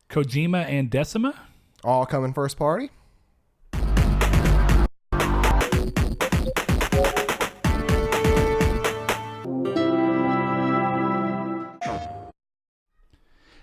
Kojima and Decima. All coming first party.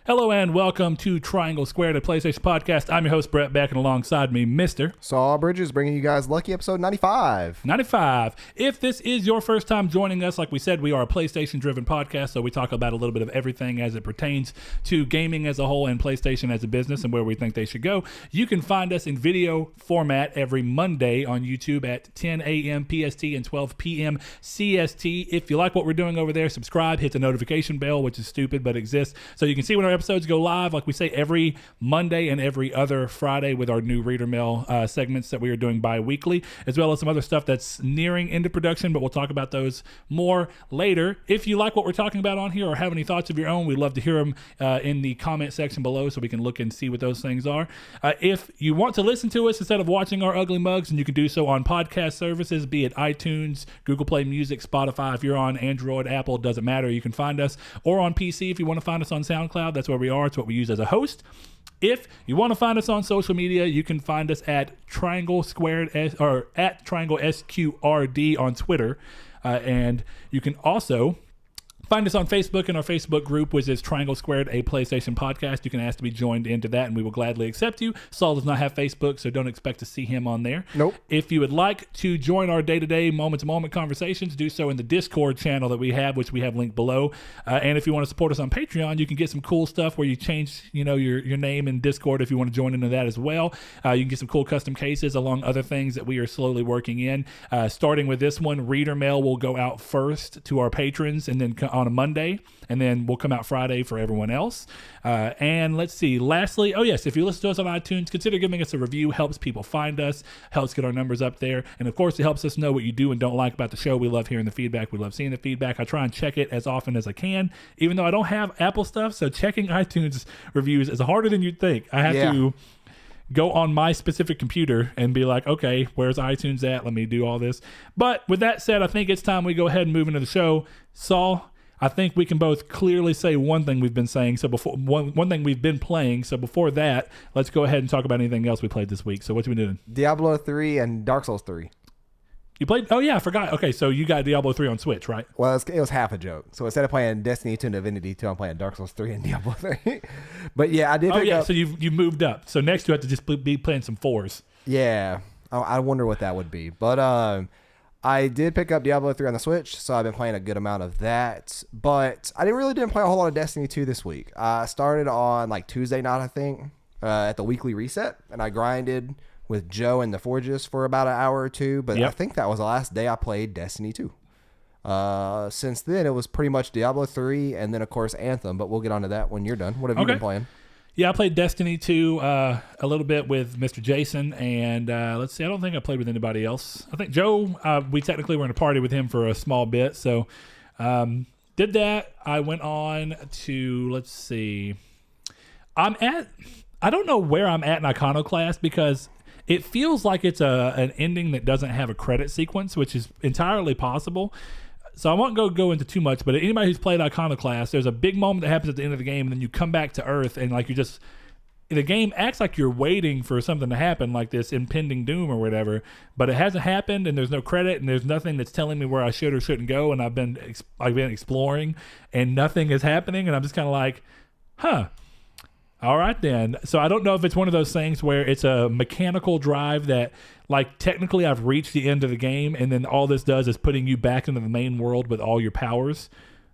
Hello and welcome to Triangle Squared, a PlayStation podcast. I'm your host, Brett, back and alongside me, Mr. Saul Bridges, bringing you guys lucky episode 95. 95. If this is your first time joining us, like we said, we are a PlayStation-driven podcast, so we talk about a little bit of everything as it pertains to gaming as a whole and PlayStation as a business and where we think they should go. You can find us in video format every Monday on YouTube at 10 a.m. PST and 12 p.m. CST. If you like what we're doing over there, subscribe, hit the notification bell, which is stupid but exists, so you can see when our episodes go live, like we say, every Monday and every other Friday with our new Reader Mail segments that we are doing bi-weekly, as well as some other stuff that's nearing into production, but we'll talk about those more later. If you like what we're talking about on here or have any thoughts of your own, we'd love to hear them in the comment section below so we can look and see what those things are. If you want to listen to us instead of watching our ugly mugs, and you can do so on podcast services, be it iTunes, Google Play Music, Spotify. If you're on Android, Apple, doesn't matter, you can find us, or on PC if you want to find us on SoundCloud. That's where we are. It's what we use as a host. If you want to find us on social media, you can find us at Triangle Squared or at Triangle SQRD on Twitter, and you can also find us on Facebook in our Facebook group, which is Triangle Squared, a PlayStation podcast. You can ask to be joined into that, and we will gladly accept you. Saul does not have Facebook, so don't expect to see him on there. Nope. If you would like to join our day-to-day, moment-to-moment conversations, do so in the Discord channel that we have, which we have linked below. And if you want to support us on Patreon, you can get some cool stuff where you change, your name in Discord if you want to join into that as well. You can get some cool custom cases, along other things that we are slowly working in. Starting with this one, Reader Mail will go out first to our patrons, and then on a Monday, and then we'll come out Friday for everyone else. And let's see, lastly, if you listen to us on iTunes, consider giving us a review. Helps people find us, helps get our numbers up there, and of course it helps us know what you do and don't like about the show. We love hearing the feedback. We love seeing the feedback. I try and check it as often as I can, even though I don't have Apple stuff, so checking iTunes reviews is harder than you'd think. I have to go on my specific computer and be like, okay, where's iTunes at? Let me do all this. But with that said, I think it's time we go ahead and move into the show. Saul, I think we can both clearly say one thing we've been saying. So before one thing we've been playing. So before that, let's go ahead and talk about anything else we played this week. So what you been doing? Diablo 3 and Dark Souls 3. You played? Oh yeah, I forgot. Okay, so you got Diablo 3 on Switch, right? Well, it was half a joke. So instead of playing Destiny 2 and Divinity 2, I'm playing Dark Souls 3 and Diablo 3. But yeah, I did pick up. So you moved up. So next you have to just be playing some 4s. Yeah. I wonder what that would be. But I did pick up Diablo 3 on the Switch, so I've been playing a good amount of that. But I didn't play a whole lot of Destiny 2 this week. I started on Tuesday night, I think, at the weekly reset, and I grinded with Joe and the Forges for about an hour or two. But I think that was the last day I played Destiny 2. Since then, it was pretty much Diablo 3 and then, of course, Anthem. But we'll get onto that when you're done. What have you been playing? Yeah, I played Destiny 2 a little bit with Mr. Jason, and let's see, I don't think I played with anybody else. I think Joe, we technically were in a party with him for a small bit, so did that. I went on to, let's see, I don't know where I'm at in Iconoclast, because it feels like it's an ending that doesn't have a credit sequence, which is entirely possible. So I won't go into too much, but anybody who's played Iconoclast, there's a big moment that happens at the end of the game, and then you come back to Earth, and the game acts like you're waiting for something to happen, like this impending doom or whatever, but it hasn't happened, and there's no credit, and there's nothing that's telling me where I should or shouldn't go, and I've been exploring, and nothing is happening, and I'm just kind of like, all right then. So I don't know if it's one of those things where it's a mechanical drive that, technically I've reached the end of the game, and then all this does is putting you back into the main world with all your powers,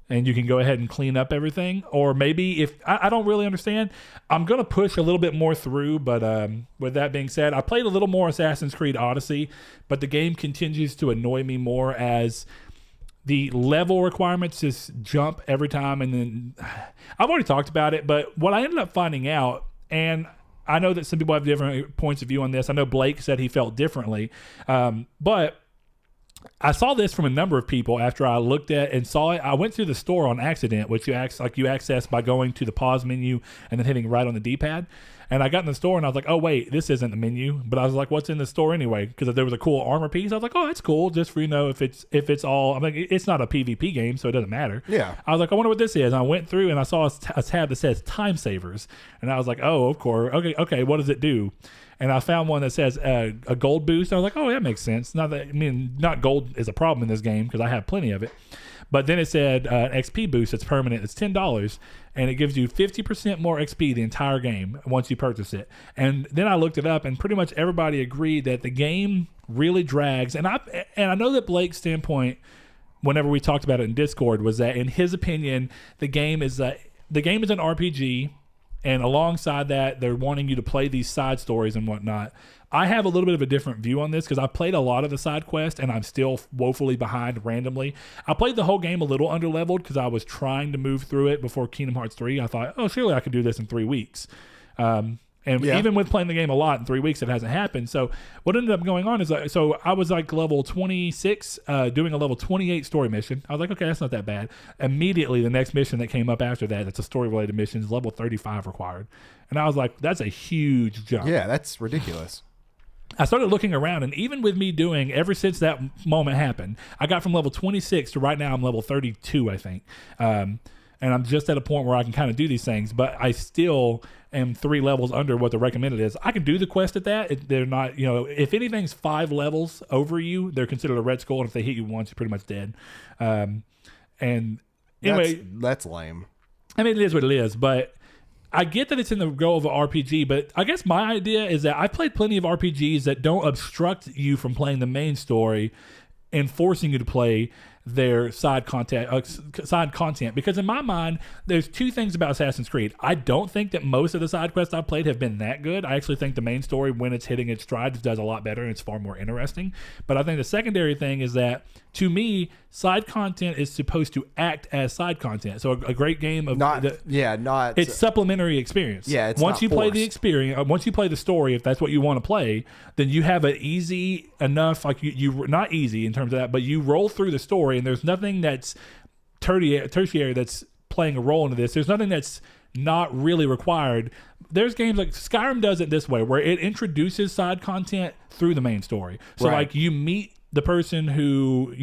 and you can go ahead and clean up everything. Or maybe if I don't really understand, I'm going to push a little bit more through. But with that being said, I played a little more Assassin's Creed Odyssey, but the game continues to annoy me more as the level requirements just jump every time. And then I've already talked about it, but what I ended up finding out, and I know that some people have different points of view on this. I know Blake said he felt differently, but I saw this from a number of people after I looked at and saw it. I went through the store on accident, which you access by going to the pause menu and then hitting right on the D-pad. And I got in the store and I was like, oh wait, this isn't the menu. But I was like, what's in the store anyway? Because there was a cool armor piece. I was like, oh, that's cool. Just for, if it's all, I'm like, it's not a PvP game, so it doesn't matter. Yeah. I was like, I wonder what this is. And I went through and I saw a tab that says time savers. And I was like, oh, of course. Okay. What does it do? And I found one that says a gold boost. I was like, oh, that makes sense. Not gold is a problem in this game because I have plenty of it. But then it said an XP boost that's permanent. It's $10, and it gives you 50% more XP the entire game once you purchase it. And then I looked it up, and pretty much everybody agreed that the game really drags. And I know that Blake's standpoint, whenever we talked about it in Discord, was that in his opinion, the game is an RPG. And alongside that, they're wanting you to play these side stories and whatnot. I have a little bit of a different view on this because I played a lot of the side quests and I'm still woefully behind randomly. I played the whole game a little underleveled because I was trying to move through it before Kingdom Hearts 3. I thought, oh, surely I could do this in 3 weeks. Even with playing the game a lot in 3 weeks, it hasn't happened. So what ended up going on is, so I was like level 26, doing a level 28 story mission. I was like, okay, that's not that bad. Immediately, the next mission that came up after that, it's a story-related mission, is level 35 required. And I was like, that's a huge jump. Yeah, that's ridiculous. I started looking around, and even with me doing, ever since that moment happened, I got from level 26 to right now I'm level 32, I think. And I'm just at a point where I can kind of do these things, but I still am 3 levels under what the recommended is. I can do the quest at that. They're not, if anything's 5 levels over you, they're considered a red skull, and if they hit you once, you're pretty much dead. And anyway, that's lame. I mean, it is what it is, but I get that it's in the goal of an RPG, but I guess my idea is that I've played plenty of RPGs that don't obstruct you from playing the main story and forcing you to play their side content, because in my mind there's 2 things about Assassin's Creed. I don't think that most of the side quests I've played have been that good. I actually think the main story, when it's hitting its stride, does a lot better and it's far more interesting. But I think the secondary thing is that, to me, side content is supposed to act as side content. So a great game of it's supplementary experience. Yeah, it's once not you forced. play the experience, once you play the story, if that's what you want to play, then you have an easy enough, like you not easy in terms of that, but you roll through the story and there's nothing that's tertiary that's playing a role into this. There's nothing that's not really required. There's games like Skyrim does it this way, where it introduces side content through the main story. So like you meet the person who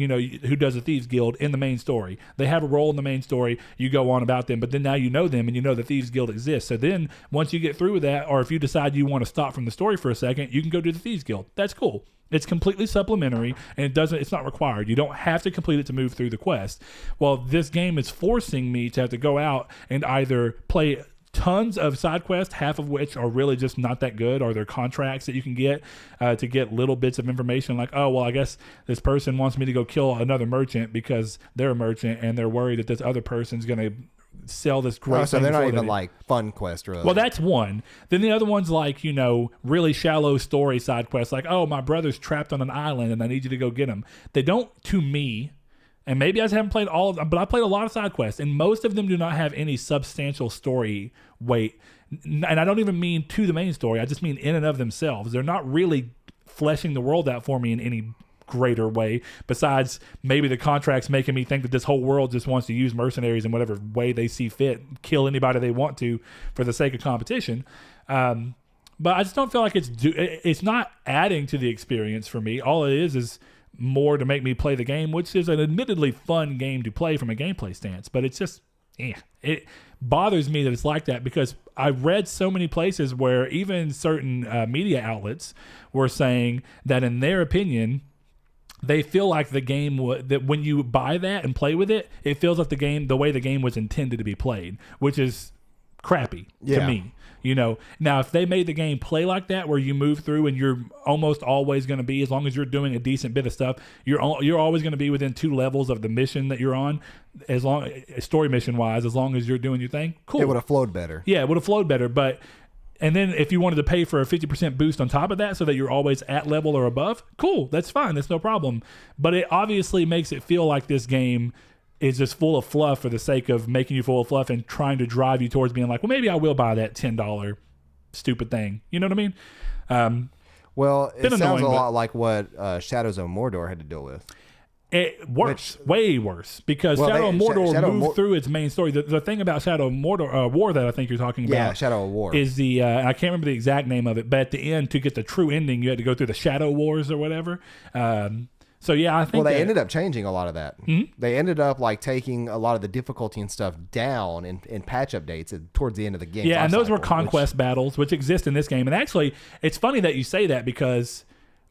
does the Thieves Guild in the main story. They have a role in the main story. You go on about them, but then now you know them and you know the Thieves Guild exists. So then once you get through with that, or if you decide you want to stop from the story for a second, you can go do the Thieves Guild. That's cool. It's completely supplementary, and it's not required. You don't have to complete it to move through the quest. Well, this game is forcing me to have to go out and either play tons of side quests, half of which are really just not that good, or they're contracts that you can get to get little bits of information like, oh, well, I guess this person wants me to go kill another merchant because they're a merchant and they're worried that this other person's going to sell this great so thing. They're not even like fun quests, really. Well, that's one. Then the other one's like, really shallow story side quests, like, oh, my brother's trapped on an island and I need you to go get him. They don't, to me, and maybe I just haven't played all of them, but I played a lot of side quests, and most of them do not have any substantial story weight. And I don't even mean to the main story. I just mean in and of themselves. They're not really fleshing the world out for me in any greater way, besides maybe the contracts making me think that this whole world just wants to use mercenaries in whatever way they see fit, kill anybody they want to for the sake of competition. But I just don't feel like it's not adding to the experience for me. All it is more to make me play the game, which is an admittedly fun game to play from a gameplay stance, but it's just it bothers me that it's like that, because I read so many places where even certain media outlets were saying that in their opinion, they feel like the game that when you buy that and play with it, it feels like the way the game was intended to be played, which is crappy to me. Now if they made the game play like that, where you move through and you're almost always going to be, as long as you're doing a decent bit of stuff, you're always going to be within 2 levels of the mission that you're on, as long story mission wise, as long as you're doing your thing. Cool. It would have flowed better. Yeah, it would have flowed better, but. And then if you wanted to pay for a 50% boost on top of that so that you're always at level or above, cool, that's fine, that's no problem. But it obviously makes it feel like this game is just full of fluff for the sake of making you full of fluff and trying to drive you towards being like, well, maybe I will buy that $10 stupid thing. You know what I mean? Well, it sounds a lot like what Shadows of Mordor had to deal with. Worse, way worse, because Shadow of Mordor moved through its main story. The thing about Shadow of Mordor War that I think you're talking about, Shadow of War, is the I can't remember the exact name of it, but at the end, to get the true ending, you had to go through the Shadow Wars or whatever. So yeah, I think. Well, they ended up changing a lot of that. Mm-hmm. They ended up like taking a lot of the difficulty and stuff down in patch updates towards the end of the game. Yeah, and those were conquest battles, which exist in this game. And actually, it's funny that you say that, because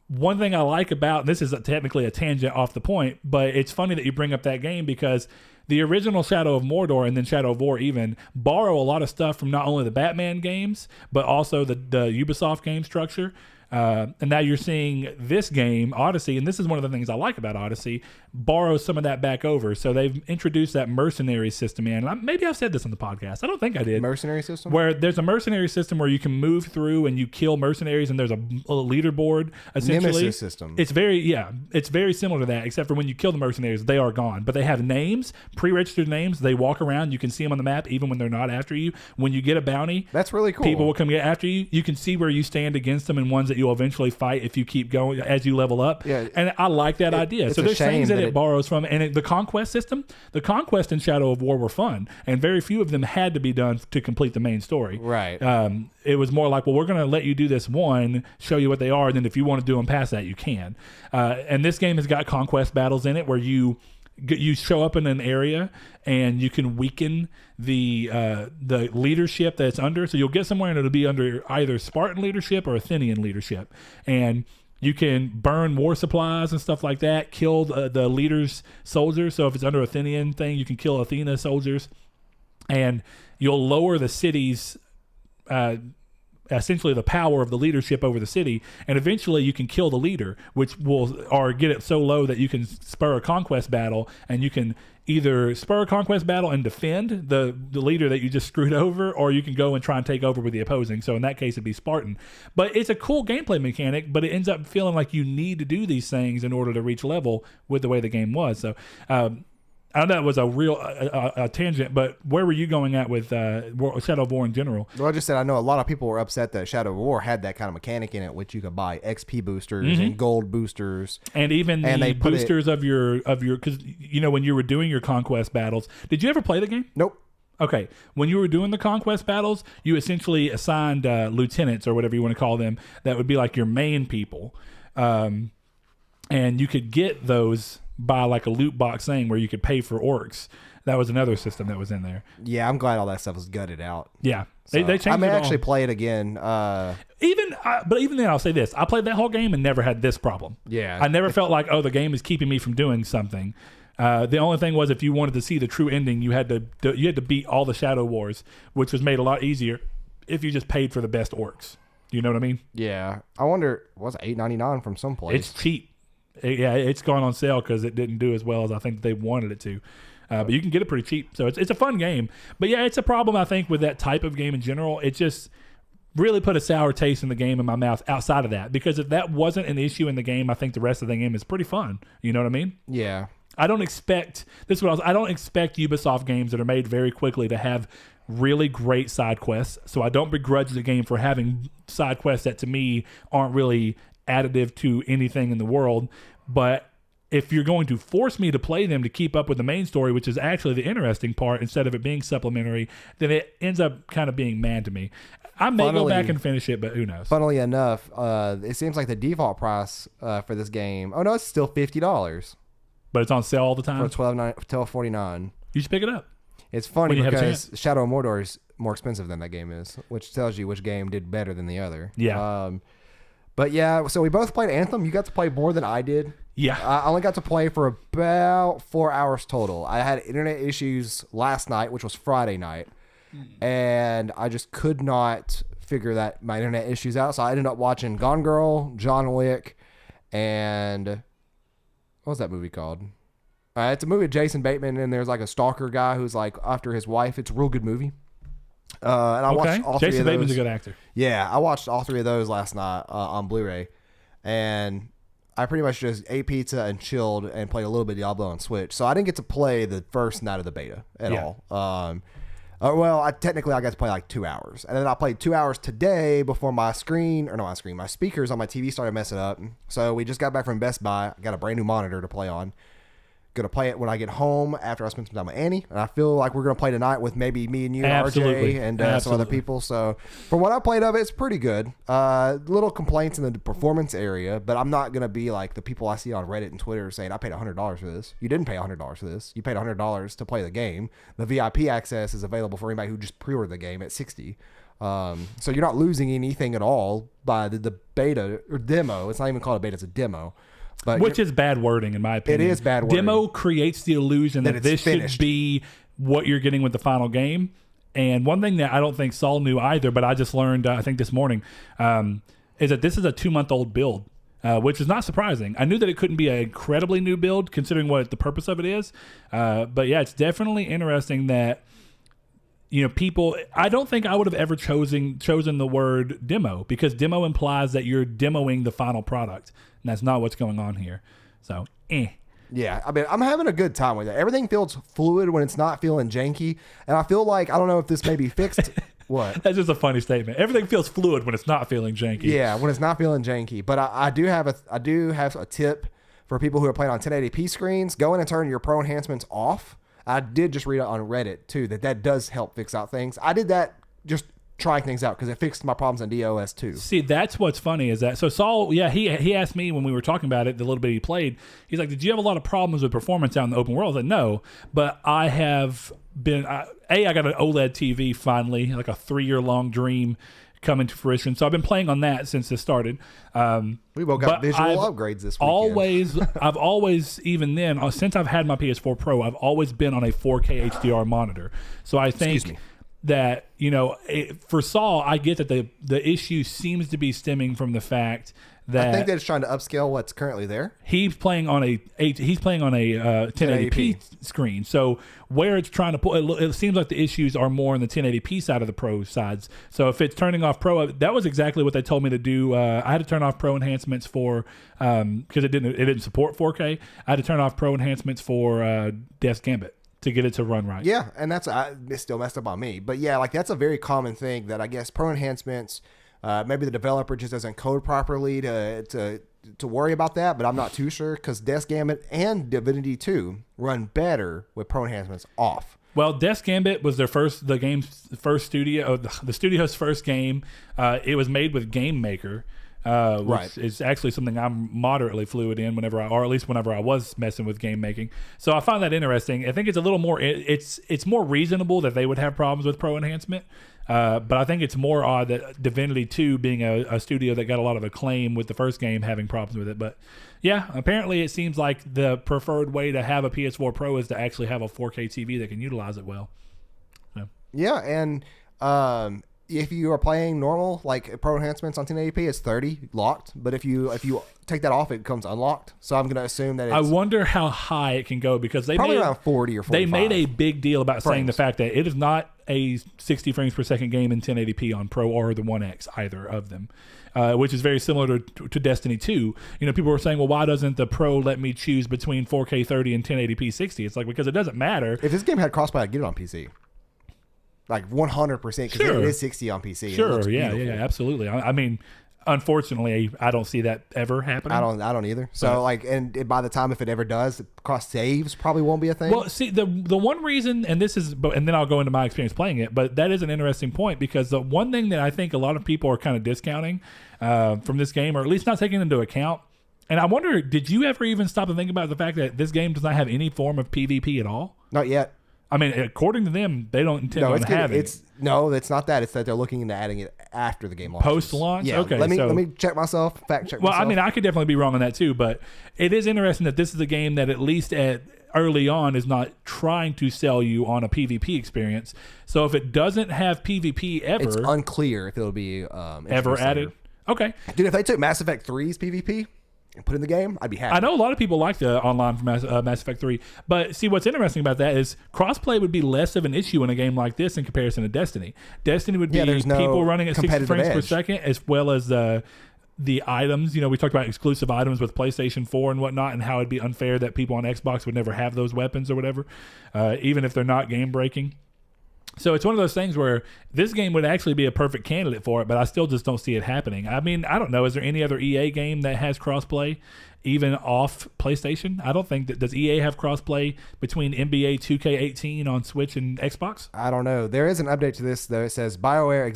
one thing I like about, and this is technically a tangent off the point, but it's funny that you bring up that game, because the original Shadow of Mordor and then Shadow of War even borrow a lot of stuff from not only the Batman games, but also the Ubisoft game structure. And now you're seeing this game, Odyssey, and this is one of the things I like about Odyssey, borrow some of that back over. So they've introduced that mercenary system in. And maybe I've said this on the podcast. I don't think I did. Mercenary system? Where there's a mercenary system where you can move through and you kill mercenaries, and there's a leaderboard, essentially. Nemesis system. It's very similar to that, except for when you kill the mercenaries, they are gone. But they have names, pre-registered names. They walk around. You can see them on the map, even when they're not after you. When you get a bounty, that's really cool. People will come get after you. You can see where you stand against them, and ones that you'll eventually fight if you keep going as you level up. Yeah, and I like that idea. So there's things that it borrows from, and the conquest system, the conquest in Shadow of War were fun, and very few of them had to be done to complete the main story. Right. It was more like, well, we're going to let you do this one, show you what they are, and then if you want to do them past that, you can. And this game has got conquest battles in it where you show up in an area and you can weaken the leadership that it's under. So you'll get somewhere and it'll be under either Spartan leadership or Athenian leadership. And you can burn war supplies and stuff like that, kill the leader's soldiers. So if it's under Athenian thing, you can kill Athena soldiers. And you'll lower the city's essentially the power of the leadership over the city, and eventually you can kill the leader, or get it so low that you can spur a conquest battle, and you can either spur a conquest battle and defend the leader that you just screwed over, or you can go and try and take over with the opposing. So in that case, it'd be Spartan. But it's a cool gameplay mechanic, but it ends up feeling like you need to do these things in order to reach level with the way the game was. So I know that was a real tangent, but where were you going at with Shadow of War in general? Well, I just said I know a lot of people were upset that Shadow of War had that kind of mechanic in it, which you could buy XP boosters and gold boosters, and even the boosters of your because when you were doing your conquest battles, did you ever play the game? Nope. Okay, when you were doing the conquest battles, you essentially assigned lieutenants or whatever you want to call them that would be like your main people, and you could get those by like a loot box thing where you could pay for orcs. That was another system that was in there. Yeah, I'm glad all that stuff was gutted out. Yeah, so, they changed it. I may actually play it again. But even then, I'll say this: I played that whole game and never had this problem. Yeah, I never felt like, the game is keeping me from doing something. The only thing was, if you wanted to see the true ending, you had to beat all the Shadow Wars, which was made a lot easier if you just paid for the best orcs. You know what I mean? Yeah. I wonder, was it $8.99 from someplace? It's cheap. It's gone on sale because it didn't do as well as I think they wanted it to. But you can get it pretty cheap. So it's a fun game. But yeah, it's a problem, I think, with that type of game in general. It just really put a sour taste in the game in my mouth outside of that. Because if that wasn't an issue in the game, I think the rest of the game is pretty fun. You know what I mean? Yeah. I don't expect Ubisoft games that are made very quickly to have really great side quests. So I don't begrudge the game for having side quests that to me aren't really additive to anything in the world. But if you're going to force me to play them to keep up with the main story, which is actually the interesting part, instead of it being supplementary, then it ends up kind of being mad to me. I may go back and finish it, but who knows? Funnily enough, it seems like the default price for this game, it's still $50. But it's on sale all the time? For $12.49. You should pick it up. It's funny because Shadow of Mordor is more expensive than that game is, which tells you which game did better than the other. Yeah. But yeah, so we both played Anthem. You got to play more than I did. Yeah. I only got to play for about 4 hours total. I had internet issues last night, which was Friday night, and I just could not figure my internet issues out. So I ended up watching Gone Girl, John Wick, and what was that movie called? It's a movie with Jason Bateman, and there's like a stalker guy who's like after his wife. It's a real good movie. And I watched all three of those. Jason Bateman's a good actor. Yeah, I watched all three of those last night on Blu-ray, and I pretty much just ate pizza and chilled and played a little bit of Diablo on Switch. So I didn't get to play the first night of the beta at all. I technically got to play like 2 hours, and then I played 2 hours today before my speakers on my TV started messing up. So we just got back from Best Buy. I got a brand new monitor to play on, Gonna play it when I get home after I spend some time with Annie, and I feel like we're gonna play tonight with maybe me and you, Absolutely. RJ, and some other people. So from what I played of it, it's pretty good. Little complaints in the performance area, but I'm not gonna be like the people I see on Reddit and Twitter saying I paid $100 for this. You didn't pay $100 for this. You paid $100 to play the game. The VIP access is available for anybody who just pre-ordered the game at $60. So you're not losing anything at all by the beta or demo. It's not even called a beta; it's a demo. But which is bad wording, in my opinion. It is bad wording. Demo creates the illusion that this finished. should be what you're getting with the final game. And one thing that I don't think Saul knew either, but I just learned, I think this morning, is that this is a 2-month-old build, which is not surprising. I knew that it couldn't be an incredibly new build, considering what the purpose of it is. But yeah, it's definitely interesting that, you know, people, I don't think I would have ever chosen the word demo, because demo implies that you're demoing the final product. And that's not what's going on here. So, Yeah, I mean, I'm having a good time with it. Everything feels fluid when it's not feeling janky. And I feel like, I don't know if this may be fixed. What? That's just a funny statement. Everything feels fluid when it's not feeling janky. Yeah, when it's not feeling janky. But I do have a tip for people who are playing on 1080p screens. Go in and turn your pro enhancements off. I did just read it on Reddit, too, that does help fix out things. I did that just trying things out because it fixed my problems on DOS too. See, that's what's funny is that, so Saul, yeah, he asked me when we were talking about it, the little bit he played, he's like, did you have a lot of problems with performance out in the open world? I said, no, but I have been, I got an OLED TV finally, like a 3-year-long dream coming to fruition. So I've been playing on that since it started. We both got visual upgrades this weekend. I've always, even then, since I've had my PS4 Pro, I've always been on a 4K HDR monitor. So I think that, you know, for Saul, I get that the issue seems to be stemming from the fact that I think that it's trying to upscale what's currently there. He's playing on a 1080p screen. So where it's trying to pull, it seems like the issues are more on the 1080p side of the Pro sides. So if it's turning off Pro, that was exactly what they told me to do. I had to turn off Pro enhancements for because it didn't support 4K. I had to turn off Pro enhancements for Death Gambit to get it to run right. Yeah, and it's still messed up on me. But yeah, like that's a very common thing that I guess Pro enhancements, maybe the developer just doesn't code properly to worry about that, but I'm not too sure because Death Gambit and Divinity 2 run better with Pro enhancements off. Well, Death Gambit was the studio's first game. It was made with Game Maker. Which is actually something I'm moderately fluid in whenever I was messing with game making. So I find that interesting. I think it's a little more, it's more reasonable that they would have problems with Pro enhancement. But I think it's more odd that Divinity 2 being a studio that got a lot of acclaim with the first game having problems with it. But yeah, apparently it seems like the preferred way to have a PS4 Pro is to actually have a 4K TV that can utilize it well. So. Yeah, and if you are playing normal, like Pro enhancements on 1080p, it's 30 locked. But if you take that off, it becomes unlocked. So I'm going to assume that it's... I wonder how high it can go because they probably around 40 or 45. They made a big deal about saying the fact that it is not a 60 frames per second game in 1080p on Pro or the One X, either of them. Which is very similar to Destiny 2. You know, people were saying, well, why doesn't the Pro let me choose between 4K 30 and 1080p 60? It's like, because it doesn't matter. If this game had crossplay, I'd get it on PC. Like 100%, because it is 60 on PC. Sure, yeah, absolutely. I mean, unfortunately, I don't see that ever happening. I don't either. So, and by the time if it ever does, cross saves probably won't be a thing. Well, see, the one reason, and then I'll go into my experience playing it, but that is an interesting point because the one thing that I think a lot of people are kind of discounting from this game, or at least not taking into account, and I wonder, did you ever even stop and think about the fact that this game does not have any form of PvP at all? Not yet. I mean, according to them, they don't intend on having it. No, it's not that. It's that they're looking into adding it after the game launches. Post-launch? Yeah. Okay. Let me check myself, fact check myself. Well, I mean, I could definitely be wrong on that too, but it is interesting that this is a game that at least early on is not trying to sell you on a PvP experience. So if it doesn't have PvP ever... It's unclear if it'll be... ever added? Okay. Dude, if they took Mass Effect 3's PvP... and put in the game, I'd be happy. I know a lot of people like the online for Mass Effect 3, but see, what's interesting about that is crossplay would be less of an issue in a game like this in comparison to Destiny. Destiny would be people running at 60 frames per second, as well as the items. You know, we talked about exclusive items with PlayStation 4 and whatnot, and how it'd be unfair that people on Xbox would never have those weapons or whatever, even if they're not game breaking. So it's one of those things where this game would actually be a perfect candidate for it, but I still just don't see it happening. I mean, I don't know. Is there any other EA game that has crossplay, even off PlayStation? I don't think that. Does EA have crossplay between NBA 2K18 on Switch and Xbox? I don't know. There is an update to this, though. It says BioWare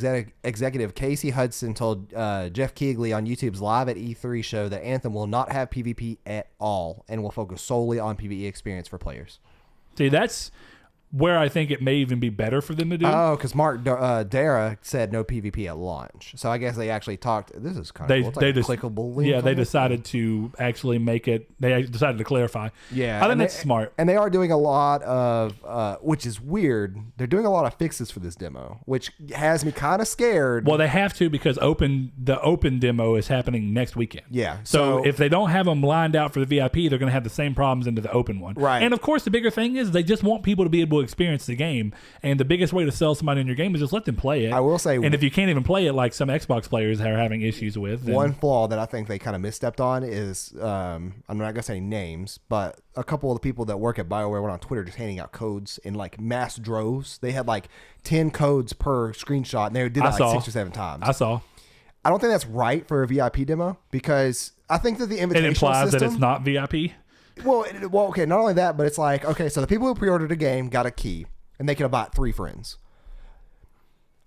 executive Casey Hudson told Jeff Keighley on YouTube's Live at E3 show that Anthem will not have PvP at all and will focus solely on PvE experience for players. See, that's where I think it may even be better for them to do. Oh, because Mark Dara said no PvP at launch. So I guess they actually talked. This is kind of cool. It's like a clickable link. Yeah, they decided to actually make it. They decided to clarify. Yeah, I think that's smart. And they are doing a lot of, which is weird. They're doing a lot of fixes for this demo, which has me kind of scared. Well, they have to because the open demo is happening next weekend. Yeah. So if they don't have them lined out for the VIP, they're going to have the same problems into the open one. Right. And of course, the bigger thing is they just want people to be able to experience the game, and the biggest way to sell somebody in your game is just let them play it. I will say, and if you can't even play it, like some Xbox players are having issues with, then one flaw that I think they kind of misstepped on is I'm not gonna say names, but a couple of the people that work at BioWare went on Twitter just handing out codes in like mass droves. They had like 10 codes per screenshot, and they did that like 6 or 7 times. I saw. I don't think that's right for a VIP demo because I think that the invitational it implies system, that it's not VIP. Well, okay, not only that, but it's like, okay, so the people who pre-ordered a game got a key, and they can invite 3 friends.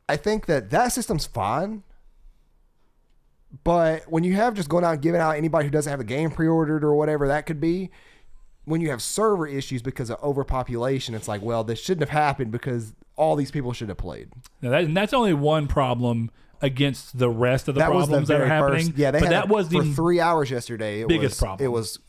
I think that system's fine, but when you have just going out and giving out anybody who doesn't have a game pre-ordered or whatever that could be, when you have server issues because of overpopulation, it's like, well, this shouldn't have happened because all these people should have played. Now that's only one problem against the rest of the problems that are happening. Yeah, but that was for the 3 hours yesterday. Biggest problem. It was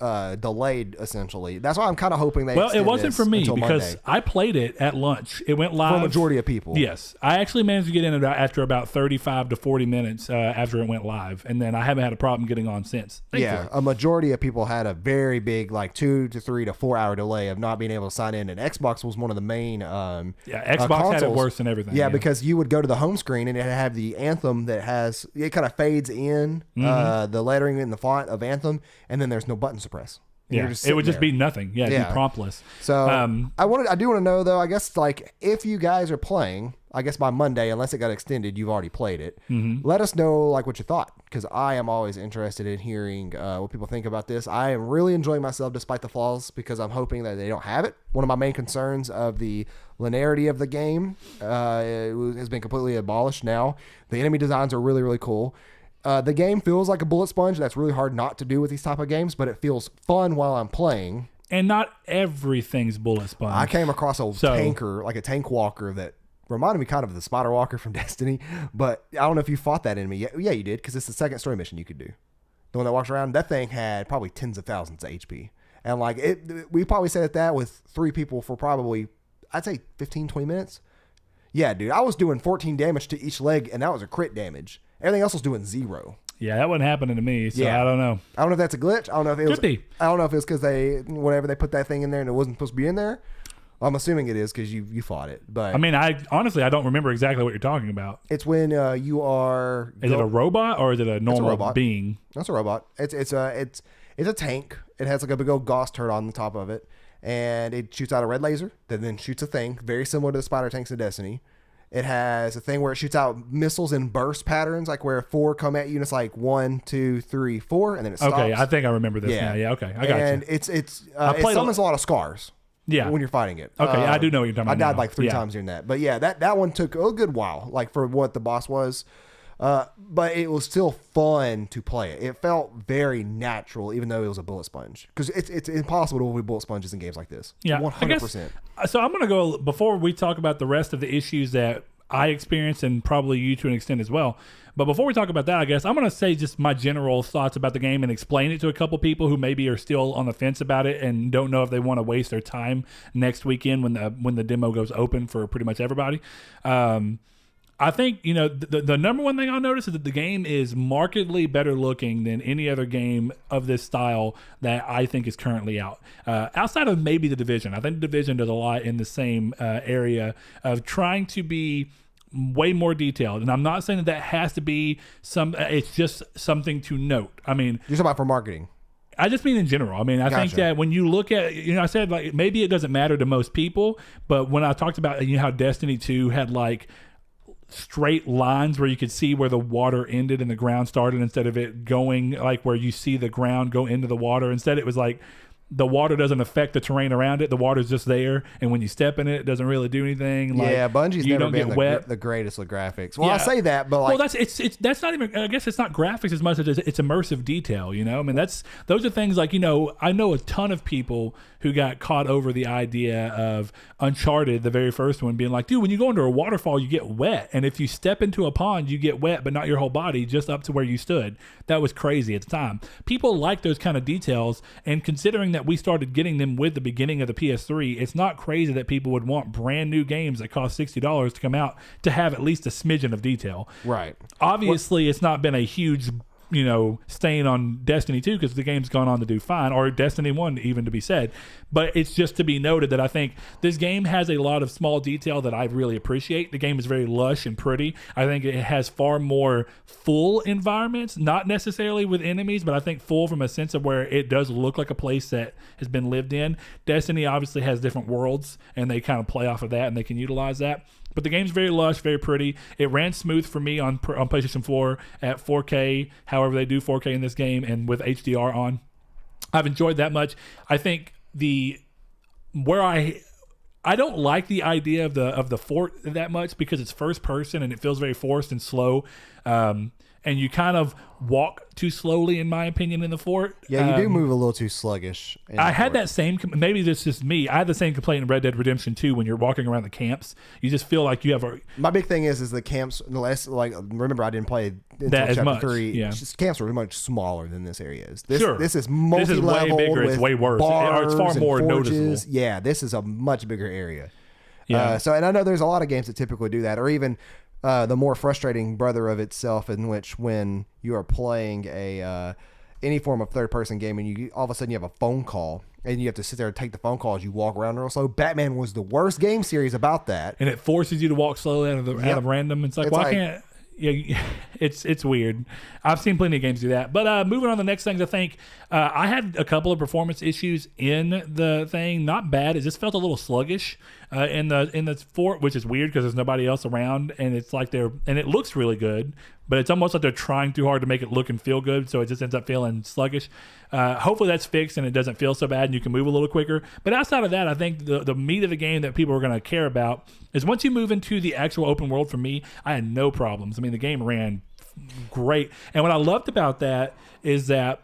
delayed essentially. That's why I'm kind of hoping they. Well, it wasn't for me because Monday. I played it at lunch. It went live For a majority of people. Yes, I actually managed to get in after about 35 to 40 minutes after it went live, and then I haven't had a problem getting on since. Yeah, a majority of people had a very big, like 2 to 3 to 4 hour delay of not being able to sign in, and Xbox was one of the main. Xbox had it worse than everything. Yeah, because you would go to the home screen and it have the Anthem that has. It kind of fades in the lettering in the font of Anthem, and then there's no button suppress. Yeah, it would just be nothing. Yeah, it'd be promptless. So I do want to know though. I guess like if you guys are playing, I guess by Monday, unless it got extended, you've already played it. Let us know like what you thought, because I am always interested in hearing what people think about this. I am really enjoying myself despite the flaws because I'm hoping that they don't have it. One of my main concerns of the linearity of the game has been completely abolished now. The enemy designs are really, really cool. The game feels like a bullet sponge. That's really hard not to do with these type of games, but it feels fun while I'm playing. And not everything's bullet sponge. I came across a tanker, like a tank walker that reminded me kind of the Spider Walker from Destiny, but I don't know if you fought that enemy. Yeah, you did, because it's the second story mission you could do. The one that walks around, that thing had probably tens of thousands of HP. And like we probably sat at that with 3 people for probably, I'd say 15, 20 minutes. Yeah, dude, I was doing 14 damage to each leg, and that was a crit damage. Everything else was doing 0. Yeah, that wasn't happening to me, so I don't know. I don't know if that's a glitch. I don't know if it was. Could be. I don't know if it's because they put that thing in there and it wasn't supposed to be in there. I'm assuming it is because you fought it. But I mean, I don't remember exactly what you're talking about. It's when you are. Is it a robot or is it a normal being? That's a robot. It's a tank. It has like a big old Gauss turret on the top of it, and it shoots out a red laser that then shoots a thing very similar to the spider tanks in Destiny. It has a thing where it shoots out missiles in burst patterns, like where 4 come at you, and it's like 1, 2, 3, 4, and then it stops. Okay, I think I remember this now. Yeah, okay, I got you. And it summons a lot of scars. Yeah, when you're fighting it. Okay, I do know what you're talking about. I died like 3 times during that, but yeah, that one took a good while, like for what the boss was. But it was still fun to play it. It felt very natural, even though it was a bullet sponge. Because it's impossible to avoid bullet sponges in games like this. Yeah, 100%. So I'm going to go, before we talk about the rest of the issues that I experienced, and probably you to an extent as well. But before we talk about that, I guess I'm going to say just my general thoughts about the game and explain it to a couple people who maybe are still on the fence about it and don't know if they want to waste their time next weekend when the demo goes open for pretty much everybody. I think, the number one thing I'll notice is that the game is markedly better looking than any other game of this style that I think is currently out. Outside of maybe The Division. I think The Division does a lot in the same area of trying to be way more detailed. And I'm not saying that has to be it's just something to note. I mean, you're talking about for marketing. I just mean in general. I mean, I think that when you look at, I said like maybe it doesn't matter to most people, but when I talked about how Destiny 2 had like straight lines where you could see where the water ended and the ground started, instead of it going like where you see the ground go into the water. Instead, it was like the water doesn't affect the terrain around it. The water's just there, and when you step in it, it doesn't really do anything. Like, Bungie's you never don't been get wet. The greatest with graphics. Well, I say that, but like, well, that's not even. I guess it's not graphics as much as it's immersive detail. I mean, those are things like I know a ton of people who got caught over the idea of Uncharted, the very first one, being like, dude, when you go into a waterfall, you get wet, and if you step into a pond, you get wet, but not your whole body, just up to where you stood. That was crazy at the time. People like those kind of details, and considering that we started getting them with the beginning of the PS3, it's not crazy that people would want brand new games that cost $60 to come out to have at least a smidgen of detail. Right. Obviously, it's not been a huge stain on Destiny 2 because the game's gone on to do fine, or Destiny 1 even, to be said. But it's just to be noted that I think this game has a lot of small detail that I really appreciate. The game is very lush and pretty. I think it has far more full environments, not necessarily with enemies, but I think full from a sense of where it does look like a place that has been lived in. Destiny obviously has different worlds, and they kind of play off of that, and they can utilize that. But the game's very lush, very pretty. It ran smooth for me on PlayStation 4 at 4K, however they do 4K in this game, and with HDR on. I've enjoyed that much. I think I don't like the idea of the fort that much because it's first person and it feels very forced and slow. And you kind of walk too slowly, in my opinion, in the fort. Yeah, you do move a little too sluggish. I had that same, maybe this is just me. I had the same complaint in Red Dead Redemption 2 when you're walking around the camps. You just feel like you have My big thing is the camps, remember I didn't play until that chapter 3. Yeah. Camps are much smaller than this area is. This is This multi-level. is way bigger. It's way worse. It's far more noticeable. Yeah, this is a much bigger area. Yeah. And I know there's a lot of games that typically do that, or even the more frustrating brother of itself, in which when you are playing any form of third-person game and you all of a sudden you have a phone call and you have to sit there and take the phone call as you walk around real slow. Batman was the worst game series about that, and it forces you to walk slowly out of random. It's like, why can't? Yeah, it's weird. I've seen plenty of games do that. But moving on to the next things, I think I had a couple of performance issues in the thing. Not bad. It just felt a little sluggish in the fort, which is weird because there's nobody else around, and it's like and it looks really good, but it's almost like they're trying too hard to make it look and feel good, so it just ends up feeling sluggish. Hopefully that's fixed and it doesn't feel so bad and you can move a little quicker. But outside of that, I think the meat of the game that people are going to care about is once you move into the actual open world. For me, I had no problems. I mean, the game ran great. And what I loved about that is that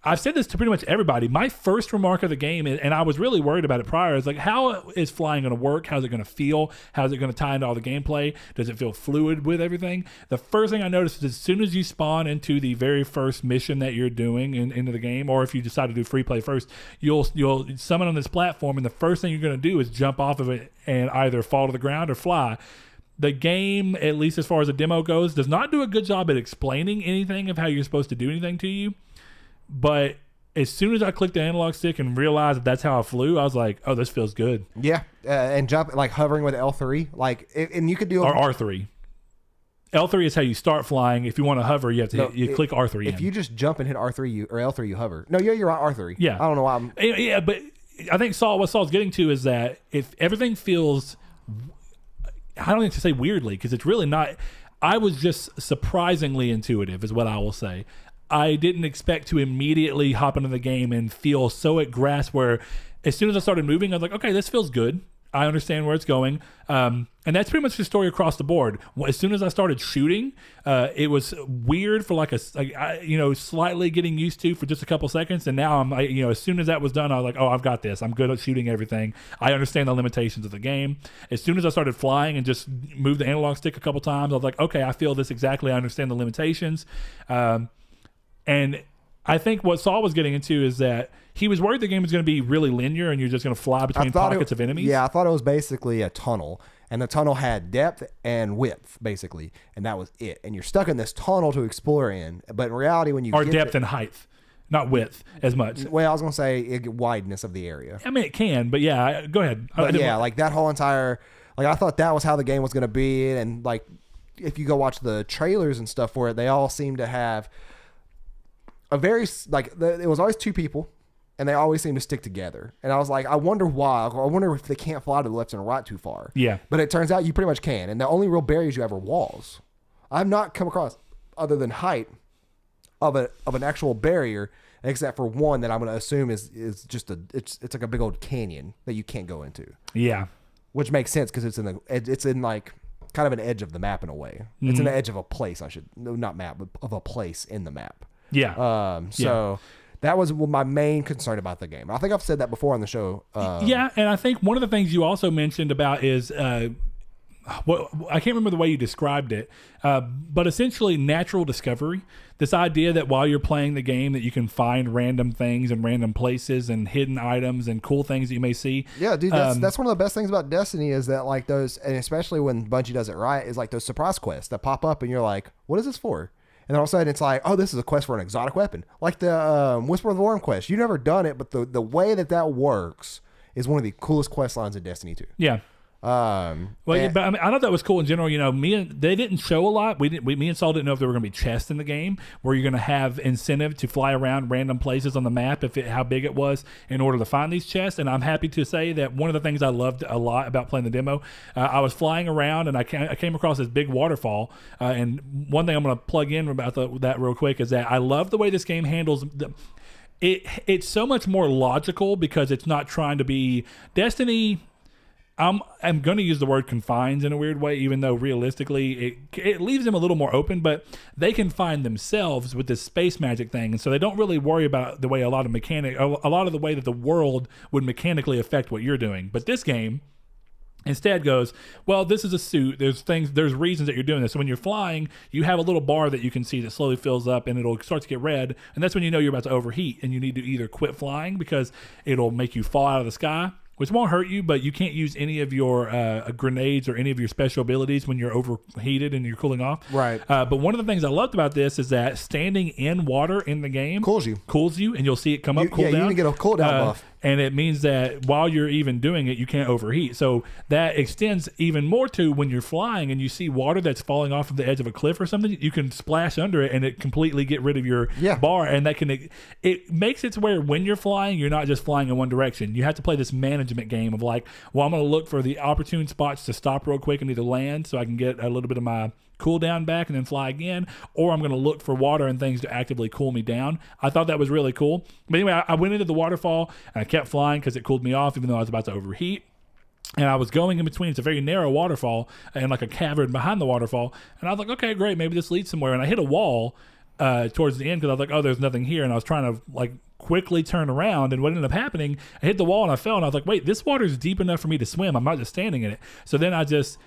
I've said this to pretty much everybody. My first remark of the game, and I was really worried about it prior, is like, how is flying going to work? How's it going to feel? How's it going to tie into all the gameplay? Does it feel fluid with everything? The first thing I noticed is as soon as you spawn into the very first mission that you're doing into the game, or if you decide to do free play first, you'll summon on this platform, and the first thing you're going to do is jump off of it and either fall to the ground or fly. The game, at least as far as the demo goes, does not do a good job at explaining anything of how you're supposed to do anything to you. But as soon as I clicked the analog stick and realized that's how I flew, I was like, "Oh, this feels good." Yeah, and jump hovering with L3, and you could do or R3. L3 is how you start flying. If you want to hover, you have to click R3. If you just jump and hit R3, or L3, you hover. No, you're right, R3. Yeah, I don't know why. Yeah, but I think what Saul's getting to is that if everything feels, I don't need to say weirdly because it's really not. I was just surprisingly intuitive, is what I will say. I didn't expect to immediately hop into the game and feel so at grasp where as soon as I started moving, I was like, okay, this feels good. I understand where it's going. And that's pretty much the story across the board. As soon as I started shooting, it was weird for slightly getting used to for just a couple seconds. And now I'm as soon as that was done, I was like, oh, I've got this. I'm good at shooting everything. I understand the limitations of the game. As soon as I started flying and just moved the analog stick a couple times, I was like, okay, I feel this exactly. I understand the limitations. And I think what Saul was getting into is that he was worried the game was going to be really linear and you're just going to fly between pockets of enemies. Yeah, I thought it was basically a tunnel. And the tunnel had depth and width, basically. And that was it. And you're stuck in this tunnel to explore in. But in reality, when you Or depth and height, not width as much. Well, I was going to say wideness of the area. I mean, it can, but yeah, go ahead. But that whole entire... I thought that was how the game was going to be. And, if you go watch the trailers and stuff for it, they all seem to have... it was always two people, and they always seem to stick together. And I was like, I wonder why. I wonder if they can't fly to the left and right too far. Yeah. But it turns out you pretty much can. And the only real barriers you have are walls. I've not come across, other than height, of an actual barrier, except for one that I'm going to assume is just it's like a big old canyon that you can't go into. Yeah. Which makes sense because it's in like kind of an edge of the map in a way. It's in the edge of a place. Not map, but of a place in the map. Yeah. That was my main concern about the game. I think I've said that before on the show. Yeah, and I think one of the things you also mentioned about is I can't remember the way you described it, but essentially natural discovery. This idea that while you're playing the game that you can find random things and random places and hidden items and cool things that you may see. Yeah, dude, that's one of the best things about Destiny is that like those, and especially when Bungie does it right, is like those surprise quests that pop up and you're like, what is this for? And then all of a sudden it's like, oh, this is a quest for an exotic weapon. Like the Whisper of the Worm quest. You've never done it, but the way that works is one of the coolest quest lines in Destiny 2. Yeah. But I mean, I thought that was cool in general. You know, they didn't show a lot. Me and Saul didn't know if there were going to be chests in the game where you're going to have incentive to fly around random places on the map how big it was in order to find these chests. And I'm happy to say that one of the things I loved a lot about playing the demo, I was flying around and I came across this big waterfall. And one thing I'm going to plug in about that real quick is that I love the way this game handles it's so much more logical because it's not trying to be Destiny. I'm going to use the word confines in a weird way, even though realistically it leaves them a little more open, but they can find themselves with this space magic thing. And so they don't really worry about the way a lot of the way that the world would mechanically affect what you're doing. But this game instead goes, well, this is a suit. There's reasons that you're doing this. So when you're flying, you have a little bar that you can see that slowly fills up and it'll start to get red. And that's when you know you're about to overheat and you need to either quit flying because it'll make you fall out of the sky, which won't hurt you, but you can't use any of your grenades or any of your special abilities when you're overheated and you're cooling off. Right. But one of the things I loved about this is that standing in water in the game cools you, and you'll see it come up, cool down. You can get a cooldown buff. And it means that while you're even doing it, you can't overheat. So that extends even more to when you're flying and you see water that's falling off of the edge of a cliff or something, you can splash under it and it completely get rid of your bar. And it makes it to where when you're flying, you're not just flying in one direction. You have to play this management game of like, well, I'm going to look for the opportune spots to stop real quick and either land so I can get a little bit of my cool down back and then fly again, or I'm going to look for water and things to actively cool me down. I thought that was really cool. But anyway, I went into the waterfall and I kept flying because it cooled me off even though I was about to overheat. And I was going in between. It's a very narrow waterfall and like a cavern behind the waterfall. And I was like, okay, great. Maybe this leads somewhere. And I hit a wall towards the end because I was like, oh, there's nothing here. And I was trying to like quickly turn around. And what ended up happening, I hit the wall and I fell. And I was like, wait, this water is deep enough for me to swim. I'm not just standing in it. So then I just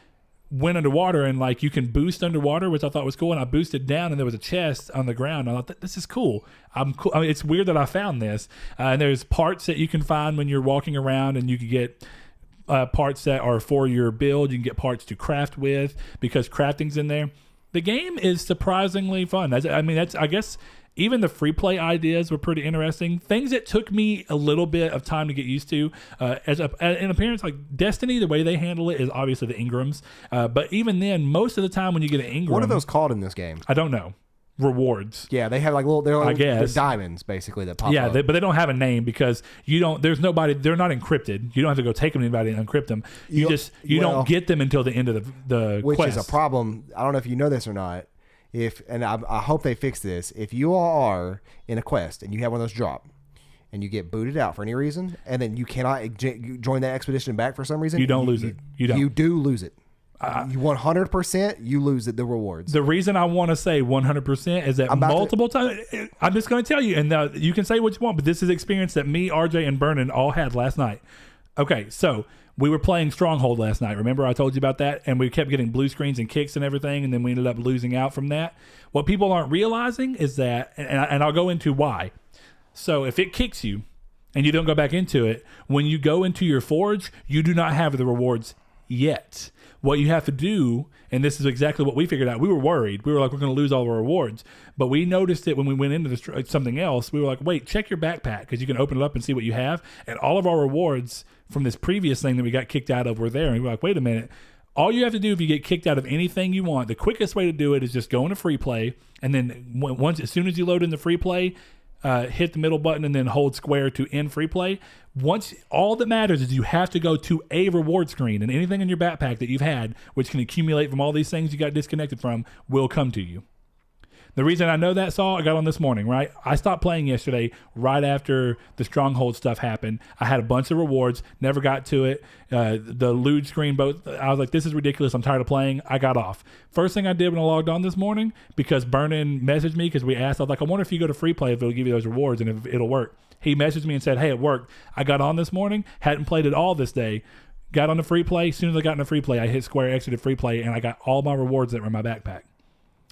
went underwater and like you can boost underwater, which I thought was cool. And I boosted down and there was a chest on the ground. And I thought, this is cool. I'm cool. I mean, it's weird that I found this. And there's parts that you can find when you're walking around and you can get parts that are for your build. You can get parts to craft with because crafting's in there. The game is surprisingly fun. I guess even the free play ideas were pretty interesting. Things that took me a little bit of time to get used to. In appearance, like Destiny, the way they handle it is obviously the Ingrams. But even then, most of the time when you get an Ingram, what are those called in this game? I don't know. Rewards. Yeah, they have like little. They're like, I guess they're diamonds basically that pop up. Yeah, but they don't have a name because you don't. There's nobody. They're not encrypted. You don't have to go take them to anybody and encrypt them. You don't get them until the end of the which quest. Is a problem. I don't know if you know this or not. I hope they fix this. If you are in a quest and you have one of those drop, and you get booted out for any reason, and then you cannot join that expedition back for some reason, you don't lose it. You do lose it. You 100%, you lose the rewards. The reason I want to say 100% is that multiple times, I'm just going to tell you, and you can say what you want, but this is experience that me, RJ, and Vernon all had last night. Okay, so we were playing Stronghold last night. Remember I told you about that? And we kept getting blue screens and kicks and everything, and then we ended up losing out from that. What people aren't realizing is that, and I'll go into why. So if it kicks you and you don't go back into it, when you go into your forge, you do not have the rewards yet. What you have to do, and this is exactly what we figured out. We were worried. We were like, we're going to lose all our rewards. But we noticed it when we went into something else. We were like, wait, check your backpack because you can open it up and see what you have. And all of our rewards from this previous thing that we got kicked out of were there. And we were like, wait a minute. All you have to do if you get kicked out of anything you want, the quickest way to do it is just go into free play. And then as soon as you load in the free play, hit the middle button and then hold square to end free play. Once, all that matters is you have to go to a reward screen, and anything in your backpack that you've had, which can accumulate from all these things you got disconnected from, will come to you. The reason I know that, Saul, I got on this morning, right? I stopped playing yesterday right after the Stronghold stuff happened. I had a bunch of rewards, never got to it. The loot screen, both. I was like, this is ridiculous. I'm tired of playing. I got off. First thing I did when I logged on this morning, because Burnin messaged me because we asked, I was like, I wonder if you go to free play, if it'll give you those rewards and if it'll work. He messaged me and said, hey, it worked. I got on this morning, hadn't played it all this day. Got on the free play. As soon as I got into free play, I hit square, exited free play, and I got all my rewards that were in my backpack.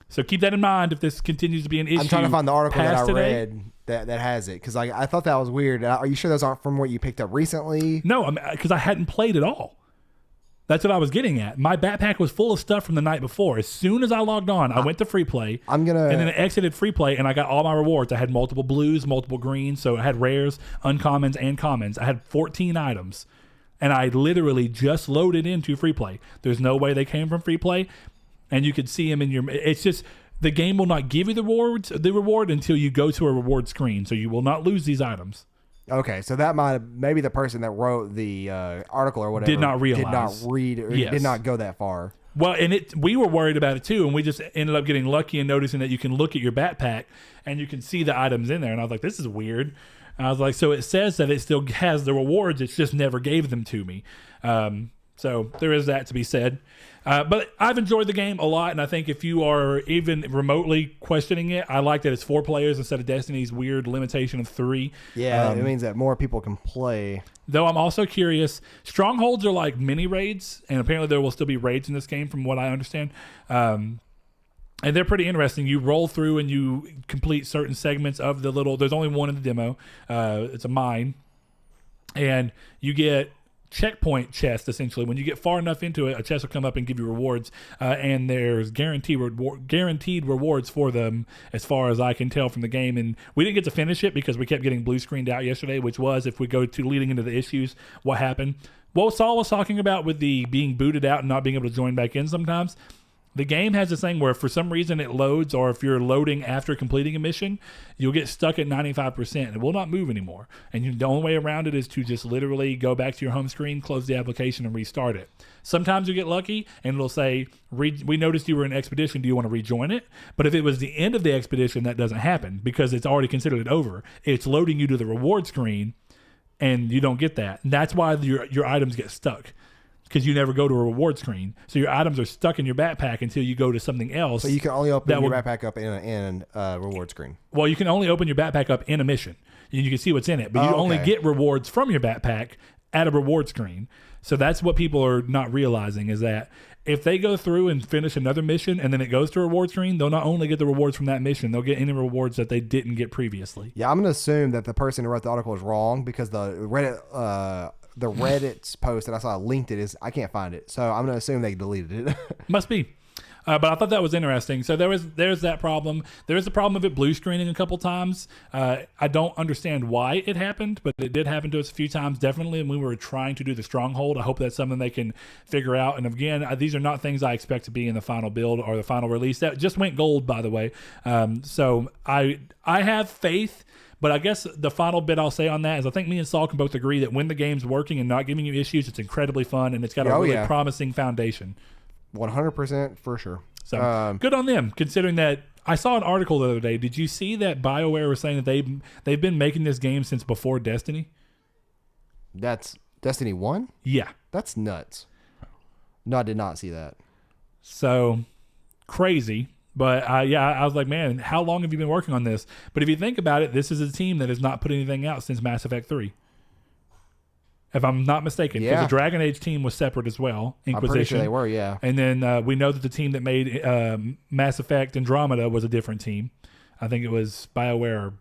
So keep that in mind if this continues to be an issue. I'm trying to find the article that I today. read that has it, because I thought that was weird. Are you sure those aren't from what you picked up recently? No, because I hadn't played at all. That's what I was getting at. My backpack was full of stuff from the night before. As soon as I logged on, I went to free play. And then I exited free play, and I got all my rewards. I had multiple blues, multiple greens, so I had rares, uncommons, and commons. I had 14 items, and I literally just loaded into free play. There's no way they came from free play. And you could see them in your. It's just the game will not give you the reward until you go to a reward screen. So you will not lose these items. Okay, so that maybe the person that wrote the article or whatever did not realize, did not read, or did not go that far. Well, and we were worried about it too, and we just ended up getting lucky and noticing that you can look at your backpack and you can see the items in there. And I was like, this is weird. I was like, so it says that it still has the rewards. It's just never gave them to me. So there is that to be said. But I've enjoyed the game a lot, and I think if you are even remotely questioning it, I like that it's 4 players instead of Destiny's weird limitation of 3. Yeah, it means that more people can play. Though I'm also curious, strongholds are like mini raids, and apparently there will still be raids in this game from what I understand. And they're pretty interesting. You roll through and you complete certain segments of the little... There's only one in the demo. It's a mine. And you get... checkpoint chest, essentially. When you get far enough into it, a chest will come up and give you rewards, and there's guaranteed rewards for them, as far as I can tell from the game. And we didn't get to finish it because we kept getting blue screened out yesterday, which was, if we go to leading into the issues, what happened. What Saul was talking about with the being booted out and not being able to join back in sometimes, the game has this thing where if for some reason it loads, or if you're loading after completing a mission, you'll get stuck at 95%. It will not move anymore. And the only way around it is to just literally go back to your home screen, close the application, and restart it. Sometimes you get lucky, and it'll say, we noticed you were in expedition. Do you want to rejoin it? But if it was the end of the expedition, that doesn't happen because it's already considered it over. It's loading you to the reward screen, and you don't get that. And that's why your items get stuck. Because you never go to a reward screen. So your items are stuck in your backpack until you go to something else. So you can only open your backpack up in a reward screen. Well, you can only open your backpack up in a mission. You can see what's in it. But you only get rewards from your backpack at a reward screen. So that's what people are not realizing, is that if they go through and finish another mission and then it goes to a reward screen, they'll not only get the rewards from that mission, they'll get any rewards that they didn't get previously. Yeah, I'm going to assume that the person who wrote the article is wrong, because the Reddit's post that I saw linked it I can't find it, so I'm gonna assume they deleted it. Must be. But I thought that was interesting. So there's that problem. There is the problem of it blue screening a couple times. I don't understand why it happened, but it did happen to us a few times, definitely. And we were trying to do the stronghold. I hope that's something they can figure out. And again, these are not things I expect to be in the final build or the final release. That just went gold, by the way. So I have faith. But I guess the final bit I'll say on that is I think me and Saul can both agree that when the game's working and not giving you issues, it's incredibly fun, and it's got a really promising foundation. 100% for sure. So good on them, considering that I saw an article the other day. Did you see that BioWare was saying that they've been making this game since before Destiny? That's Destiny 1? Yeah. That's nuts. No, I did not see that. So crazy. But I was like, man, how long have you been working on this? But if you think about it, this is a team that has not put anything out since Mass Effect 3. If I'm not mistaken. Because the Dragon Age team was separate as well. Inquisition. I'm pretty sure they were, yeah. And then we know that the team that made Mass Effect Andromeda was a different team. I think it was BioWare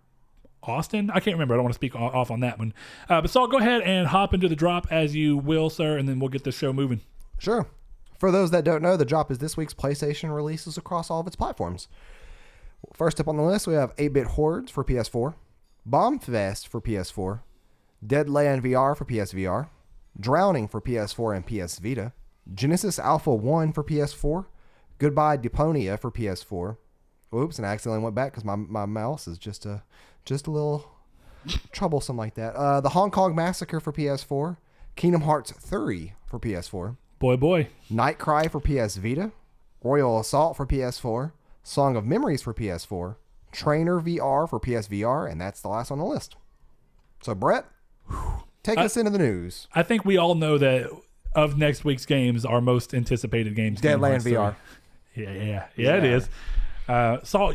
Austin. I can't remember. I don't want to speak off on that one. But Saul, go ahead and hop into the drop as you will, sir, and then we'll get the show moving. Sure. For those that don't know, the drop is this week's PlayStation releases across all of its platforms. First up on the list, we have 8-Bit Hordes for PS4, Bombfest for PS4, Deadland VR for PSVR, Drowning for PS4 and PS Vita, Genesis Alpha 1 for PS4, Goodbye Deponia for PS4. Oops, and I accidentally went back because my mouse is just Just a little troublesome like that. The Hong Kong Massacre for PS4. Kingdom Hearts 3 for PS4. Boy. Night Cry for PS Vita. Royal Assault for PS4. Song of Memories for PS4. Trainer VR for PSVR. And that's the last on the list. So, Brett, take us into the news. I think we all know that of next week's games, our most anticipated games. Deadland VR. Yeah, it is. Saul,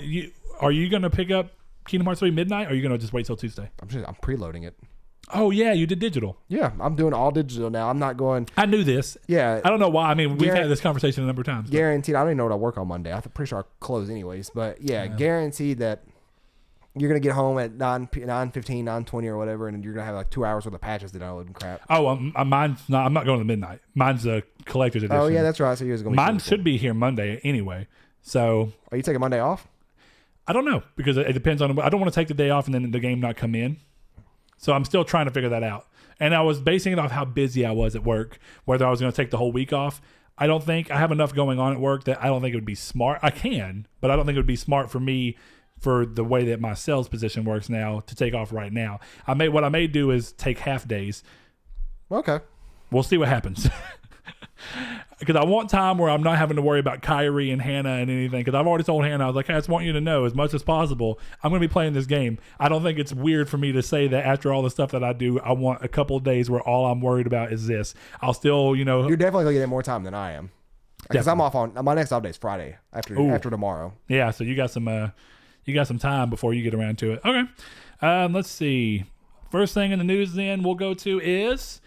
are you going to pick up Kingdom Hearts 3 midnight, or are you going to just wait till Tuesday? I'm preloading it. Oh, yeah, you did digital. Yeah, I'm doing all digital now. I'm not going... I knew this. Yeah. I don't know why. I mean, we've had this conversation a number of times. Guaranteed. I don't even know what I work on Monday. I'm pretty sure I'll close anyways. But, yeah, guaranteed that you're going to get home at 9:15, 9:20 or whatever, and you're going to have like 2 hours worth of patches to download and crap. Oh, mine's not. I'm not going to midnight. Mine's a collector's edition. Oh, yeah, that's right. So yours is going to be Mine should be here Monday anyway. So... Are you taking Monday off? I don't know, because it depends on... I don't want to take the day off and then the game not come in. So I'm still trying to figure that out. And I was basing it off how busy I was at work, whether I was going to take the whole week off. I don't think I have enough going on at work that I don't think it would be smart. I can, but I don't think it would be smart for me, for the way that my sales position works now, to take off right now. What I may do is take half days. Okay. We'll see what happens. Because I want time where I'm not having to worry about Kyrie and Hannah and anything. Because I've already told Hannah, I was like, hey, I just want you to know, as much as possible, I'm going to be playing this game. I don't think it's weird for me to say that after all the stuff that I do, I want a couple of days where all I'm worried about is this. I'll still, You're definitely going to get more time than I am. Because I'm off on... My next off day is Friday, after tomorrow. Yeah, so you got some time before you get around to it. Okay. Let's see. First thing in the news then we'll go to is...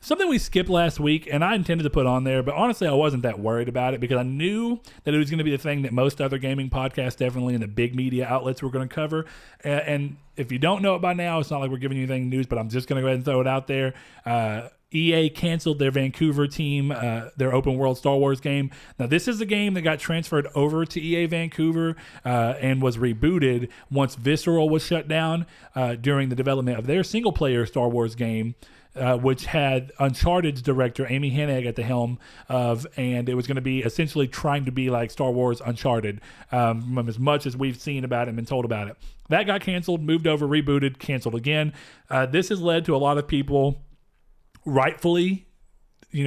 something we skipped last week, and I intended to put on there, but honestly, I wasn't that worried about it because I knew that it was going to be the thing that most other gaming podcasts, definitely in the big media outlets, were going to cover. And if you don't know it by now, it's not like we're giving you anything news, but I'm just going to go ahead and throw it out there. EA canceled their Vancouver team, their open world Star Wars game. Now, this is a game that got transferred over to EA Vancouver and was rebooted once Visceral was shut down during the development of their single player Star Wars game. Which had Uncharted's director Amy Hennig at the helm of, and it was going to be essentially trying to be like Star Wars Uncharted, as much as we've seen about it and been told about it. That got canceled, moved over, rebooted, canceled again. This has led to a lot of people rightfully,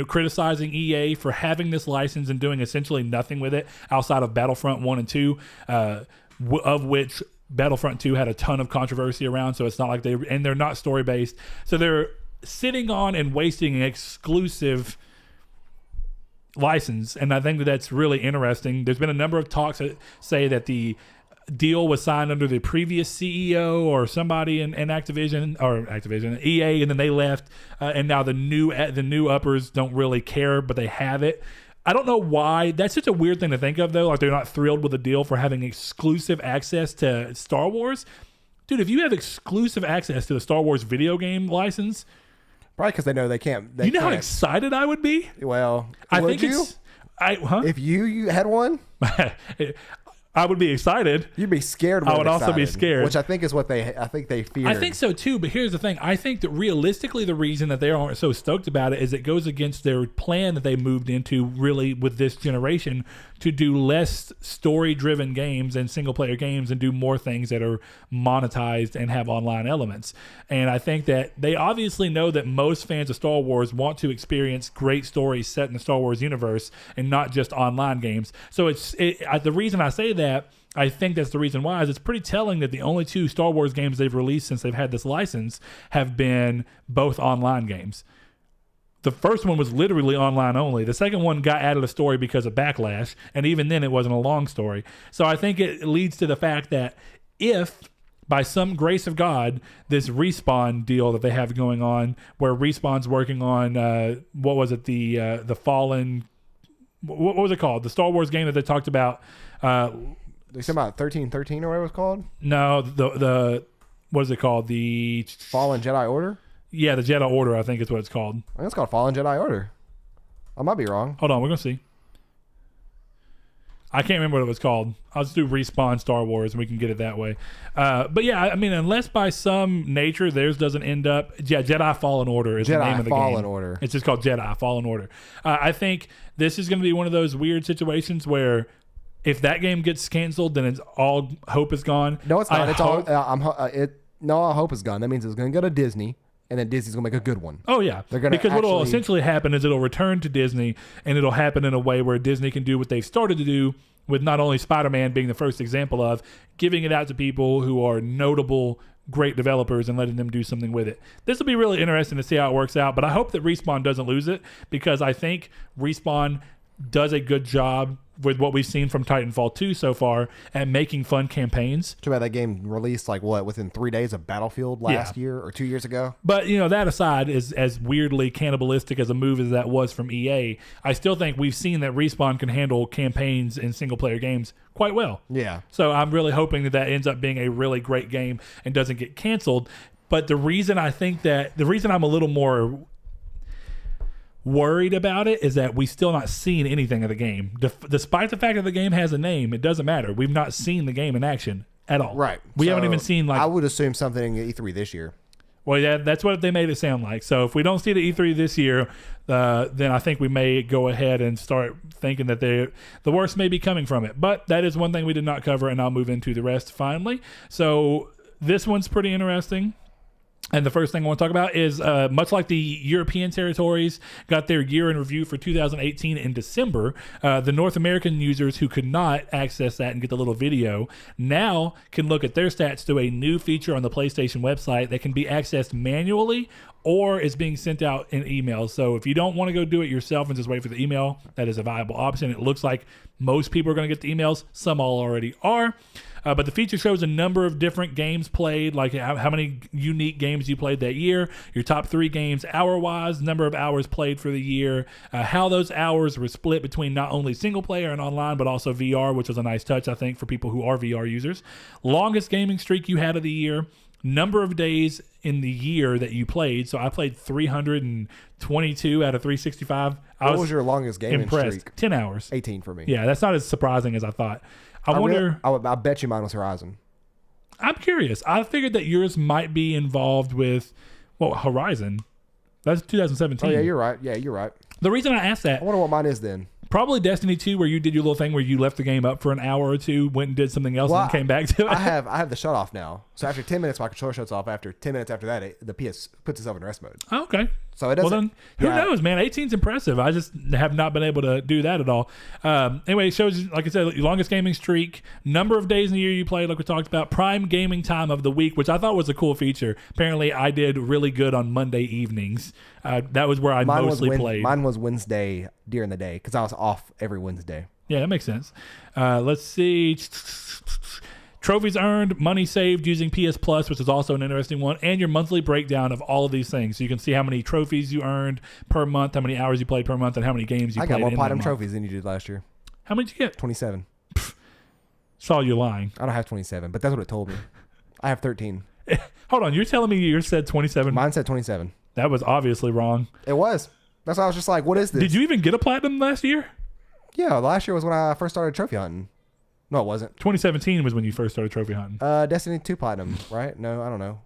criticizing EA for having this license and doing essentially nothing with it outside of Battlefront 1 and 2, of which Battlefront 2 had a ton of controversy around, so it's not like they're not story-based. So they're sitting on and wasting an exclusive license, and I think that's really interesting. There's been a number of talks that say that the deal was signed under the previous CEO or somebody in Activision, EA, and then they left, and now the new uppers don't really care, but they have it. I don't know why. That's such a weird thing to think of, though. Like, they're not thrilled with the deal for having exclusive access to Star Wars. Dude, if you have exclusive access to the Star Wars video game license... Probably because they know they can't. You know how excited I would be? Well, I think it's... If you had one... I would be excited. You'd be scared. I would also be scared, which I think is what they feared. I think so too. But here's the thing: I think that realistically, the reason that they aren't so stoked about it is it goes against their plan that they moved into really with this generation to do less story-driven games and single-player games and do more things that are monetized and have online elements. And I think that they obviously know that most fans of Star Wars want to experience great stories set in the Star Wars universe and not just online games. So the reason I say that, I think that's the reason why, is it's pretty telling that the only two Star Wars games they've released since they've had this license have been both online games. The first one was literally online only. The second one got added a story because of backlash, and even then it wasn't a long story. So I think it leads to the fact that if, by some grace of God, this Respawn deal that they have going on, where Respawn's working on, the Fallen, what was it called? The Star Wars game that they talked about. They talking about 1313 or whatever it was called? No, the what is it called? The Fallen Jedi Order? Yeah, the Jedi Order, I think is what it's called. I think it's called Fallen Jedi Order. I might be wrong. Hold on, we're going to see. I can't remember what it was called. I'll just do Respawn Star Wars and we can get it that way. But yeah, I mean, unless by some nature theirs doesn't end up... Yeah, Jedi Fallen Order is the name of the game. Jedi Fallen Order. It's just called Jedi Fallen Order. I think this is going to be one of those weird situations where if that game gets canceled, then it's all hope is gone. No, it's not. All hope is gone. That means it's going to go to Disney, and then Disney's going to make a good one. Oh, yeah. Because what will essentially happen is it'll return to Disney, and it'll happen in a way where Disney can do what they've started to do with not only Spider-Man being the first example of giving it out to people who are notable, great developers and letting them do something with it. This will be really interesting to see how it works out, but I hope that Respawn doesn't lose it, because I think Respawn does a good job with what we've seen from Titanfall 2 so far at making fun campaigns. Too bad that game released within 3 days of Battlefield last year or 2 years ago. But that aside, is as weirdly cannibalistic as a move as that was from EA, I still think we've seen that Respawn can handle campaigns in single player games quite well. Yeah. So I'm really hoping that ends up being a really great game and doesn't get canceled. But the reason I'm a little more worried about it is that we still not seen anything of the game. Despite the fact that the game has a name, it doesn't matter. We've not seen the game in action at all. Right. We haven't even seen I would assume something at E3 this year. Well, yeah, that's what they made it sound like. So if we don't see the E3 this year, then I think we may go ahead and start thinking that the worst may be coming from it. But that is one thing we did not cover, and I'll move into the rest finally. So this one's pretty interesting. And the first thing I want to talk about is, much like the European territories got their year in review for 2018 in December, the North American users who could not access that and get the little video now can look at their stats through a new feature on the PlayStation website that can be accessed manually or is being sent out in emails. So if you don't want to go do it yourself and just wait for the email, that is a viable option. It looks like most people are going to get the emails. Some all already are. But the feature shows a number of different games played, like how many unique games you played that year, your top 3 games hour-wise, number of hours played for the year, how those hours were split between not only single player and online, but also VR, which was a nice touch, I think, for people who are VR users. Longest gaming streak you had of the year, number of days in the year that you played. So I played 322 out of 365. What was your longest gaming streak? 10 hours. 18 for me. Yeah, that's not as surprising as I thought. I wonder. I bet you mine was Horizon. I'm curious. I figured that yours might be involved with, Horizon. That's 2017. Oh, yeah, you're right. Yeah, you're right. The reason I asked that. I wonder what mine is then. Probably Destiny 2, where you did your little thing where you left the game up for an hour or two, went and did something else, and came back to it. I have the shut off now. So after 10 minutes, my controller shuts off. After 10 minutes after that, the PS puts itself in rest mode. Oh, okay. So it doesn't. Well, then, who knows, man? 18's impressive. I just have not been able to do that at all. Anyway, it shows, like I said, your longest gaming streak, number of days in the year you played, like we talked about, prime gaming time of the week, which I thought was a cool feature. Apparently, I did really good on Monday evenings. That was where I mostly played. Mine was Wednesday during the day because I was off every Wednesday. Yeah, that makes sense. Let's see. Trophies earned, money saved using PS Plus, which is also an interesting one, and your monthly breakdown of all of these things. So you can see how many trophies you earned per month, how many hours you played per month, and how many games you played. I got more platinum trophies than you did last year. How many did you get? 27. Saw you lying. I don't have 27, but that's what it told me. I have 13. Hold on, you're telling me yours said 27? Mine said 27. That was obviously wrong. It was. That's why I was just like, what is this? Did you even get a platinum last year? Yeah, last year was when I first started trophy hunting. No, it wasn't. 2017 was when you first started trophy hunting. Destiny 2 platinum, right? No, I don't know.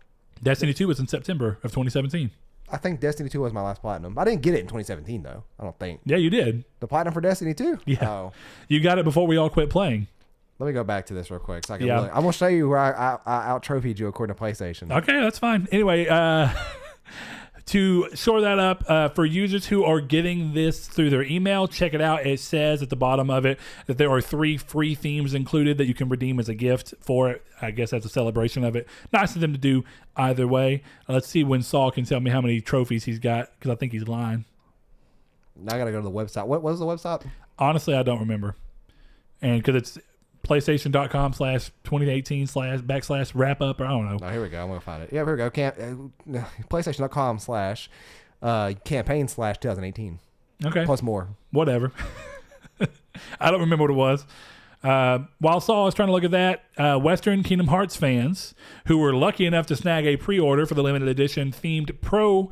Destiny 2 was in September of 2017. I think Destiny 2 was my last platinum. I didn't get it in 2017, though. I don't think. Yeah, you did. The platinum for Destiny 2? Yeah. Oh. You got it before we all quit playing. Let me go back to this real quick. So I can I'm going to show you where I out-trophied you according to PlayStation. Okay, that's fine. Anyway, to shore that up, for users who are getting this through their email, check it out. It says at the bottom of it that there are 3 free themes included that you can redeem as a gift for it. I guess that's a celebration of it. Nice of them to do either way. Let's see when Saul can tell me how many trophies he's got, because I think he's lying. Now I got to go to the website. What was the website? Honestly, I don't remember. And because it's PlayStation.com/2018/wrap up, or I don't know. Oh, here we go. I'm going to find it. Yeah, here we go. PlayStation.com/campaign/2018. Okay. Plus more. Whatever. I don't remember what it was. While Saul was trying to look at that, Western Kingdom Hearts fans who were lucky enough to snag a pre-order for the limited edition themed Pro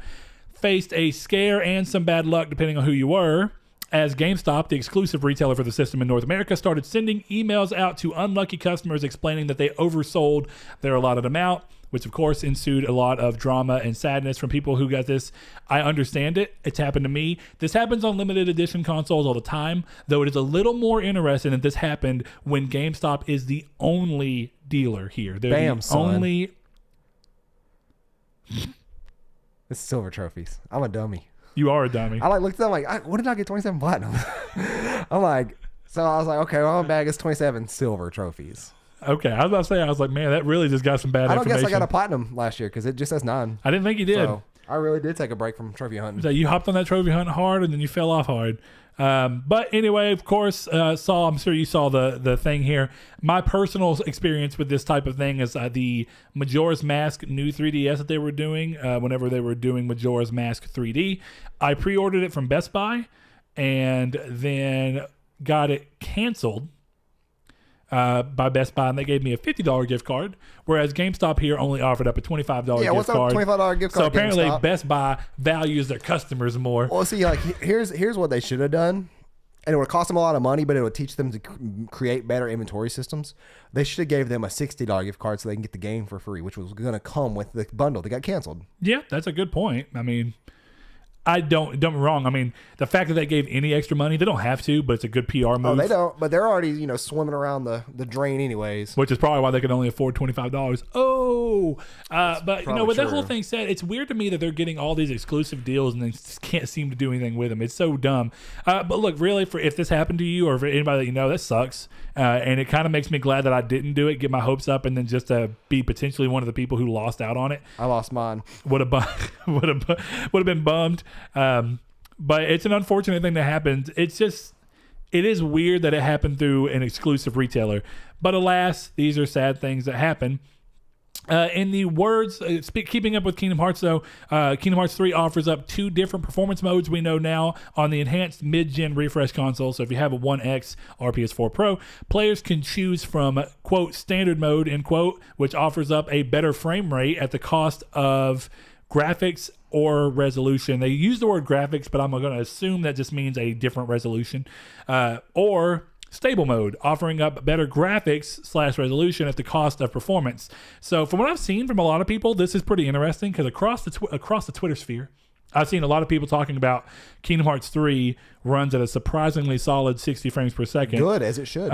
faced a scare and some bad luck depending on who you were. as GameStop, the exclusive retailer for the system in North America, started sending emails out to unlucky customers explaining that they oversold their allotted amount, which of course ensued a lot of drama and sadness from people who got this. I understand it. It's happened to me. This happens on limited edition consoles all the time, though it is a little more interesting that this happened when GameStop is the only dealer here. They're Bam, the son. only... It's silver trophies. I'm a dummy. You are a dummy. I looked at them what did I get 27 platinum? I'm like, so I was like, okay, well, my bag is 27 silver trophies. Okay, I was about to say, I was like, man, that really just got some bad information. I don't guess I got a platinum last year because it just says 9. I didn't think you did. So I really did take a break from trophy hunting. So you hopped on that trophy hunt hard and then you fell off hard. But anyway, of course, I'm sure you saw the thing here. My personal experience with this type of thing is the Majora's Mask new 3DS that they were doing whenever they were doing Majora's Mask 3D. I pre-ordered it from Best Buy and then got it canceled by Best Buy, and they gave me a $50 gift card, whereas GameStop here only offered up a $25 gift card. Yeah, what's up, $25 gift card? So apparently GameStop? Best Buy values their customers more. Well, see, like here's what they should have done, and it would cost them a lot of money, but it would teach them to create better inventory systems. They should have gave them a $60 gift card so they can get the game for free, which was going to come with the bundle. They got canceled. Yeah, that's a good point. I mean, don't get me wrong. I mean, the fact that they gave any extra money, they don't have to, but it's a good PR move. Oh, they don't, but they're already swimming around the drain anyways. Which is probably why they can only afford $25. But with that whole thing said, it's weird to me that they're getting all these exclusive deals and they just can't seem to do anything with them. It's so dumb. But look, really, if this happened to you or for anybody that you know, that sucks. And it kind of makes me glad that I didn't do it, get my hopes up, and then just be potentially one of the people who lost out on it. I lost mine. Would have been bummed. But it's an unfortunate thing that happened. It is weird that it happened through an exclusive retailer. But alas, these are sad things that happen. In the words, keeping up with Kingdom Hearts, though, Kingdom Hearts 3 offers up 2 different performance modes we know now on the enhanced mid-gen refresh console. So if you have a 1X or PS4 Pro, players can choose from, quote, standard mode, end quote, which offers up a better frame rate at the cost of graphics or resolution. They use the word graphics, but I'm going to assume that just means a different resolution. Or stable mode, offering up better graphics / resolution at the cost of performance. So from what I've seen from a lot of people, this is pretty interesting because across the Twitter sphere, I've seen a lot of people talking about Kingdom Hearts 3 runs at a surprisingly solid 60 frames per second. Good, as it should.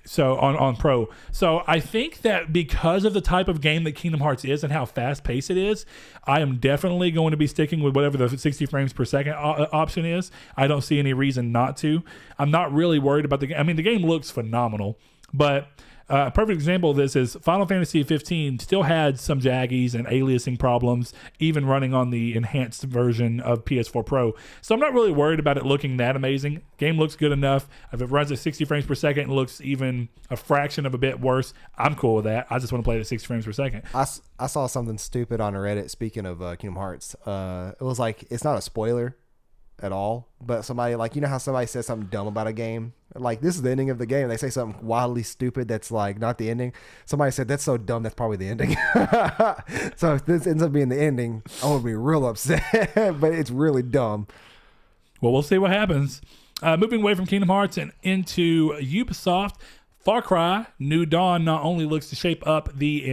So on Pro. So I think that because of the type of game that Kingdom Hearts is and how fast paced it is, I am definitely going to be sticking with whatever the 60 frames per second option is. I don't see any reason not to. I'm not really worried about the game. I mean, the game looks phenomenal, but a perfect example of this is Final Fantasy 15 still had some jaggies and aliasing problems, even running on the enhanced version of PS4 Pro. So I'm not really worried about it looking that amazing. Game looks good enough. If it runs at 60 frames per second and looks even a fraction of a bit worse, I'm cool with that. I just want to play it at 60 frames per second. I saw something stupid on Reddit, speaking of Kingdom Hearts. It was like, it's not a spoiler at all, but somebody, like, you know how somebody says something dumb about a game, like this is the ending of the game, and they say something wildly stupid that's like not the ending. Somebody said that's so dumb that's probably the ending. So if this ends up being the ending, I would be real upset. But it's really dumb. Well, we'll see what happens. Moving away from Kingdom Hearts and into Ubisoft, Far Cry New Dawn not only looks to shake up the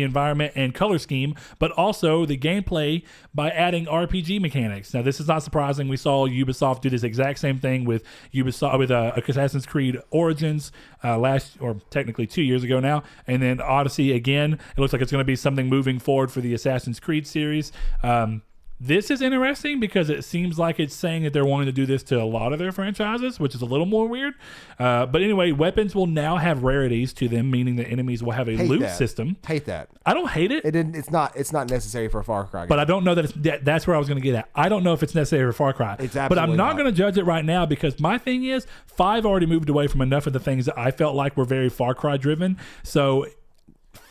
environment and color scheme, but also the gameplay by adding RPG mechanics. Now, this is not surprising. We saw Ubisoft do this exact same thing with Assassin's Creed Origins technically 2 years ago now, and then Odyssey again. It looks like it's going to be something moving forward for the Assassin's Creed series. This is interesting because it seems like it's saying that they're wanting to do this to a lot of their franchises, which is a little more weird. But anyway, weapons will now have rarities to them, meaning that enemies will have a loot system. Hate that. I don't hate it. It's not necessary for a Far Cry game. But I don't know that that's where I was going to get at. I don't know if it's necessary for Far Cry. It's absolutely but I'm not going to judge it right now because my thing is 5 already moved away from enough of the things that I felt like were very Far Cry driven. So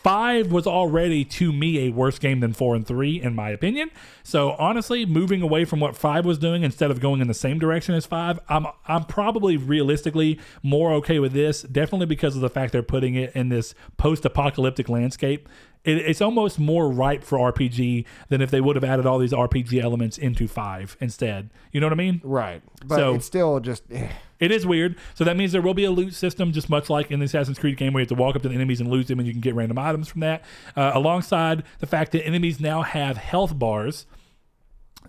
5 was already, to me, a worse game than 4 and 3, in my opinion. So honestly, moving away from what 5 was doing instead of going in the same direction as 5, I'm probably realistically more okay with this, definitely because of the fact they're putting it in this post-apocalyptic landscape. it's almost more ripe for RPG than if they would have added all these RPG elements into 5 instead. You know what I mean? Right. But So- it's still just... It is weird. So that means there will be a loot system, just much like in the Assassin's Creed game where you have to walk up to the enemies and loot them, and you can get random items from that. Alongside the fact that enemies now have health bars.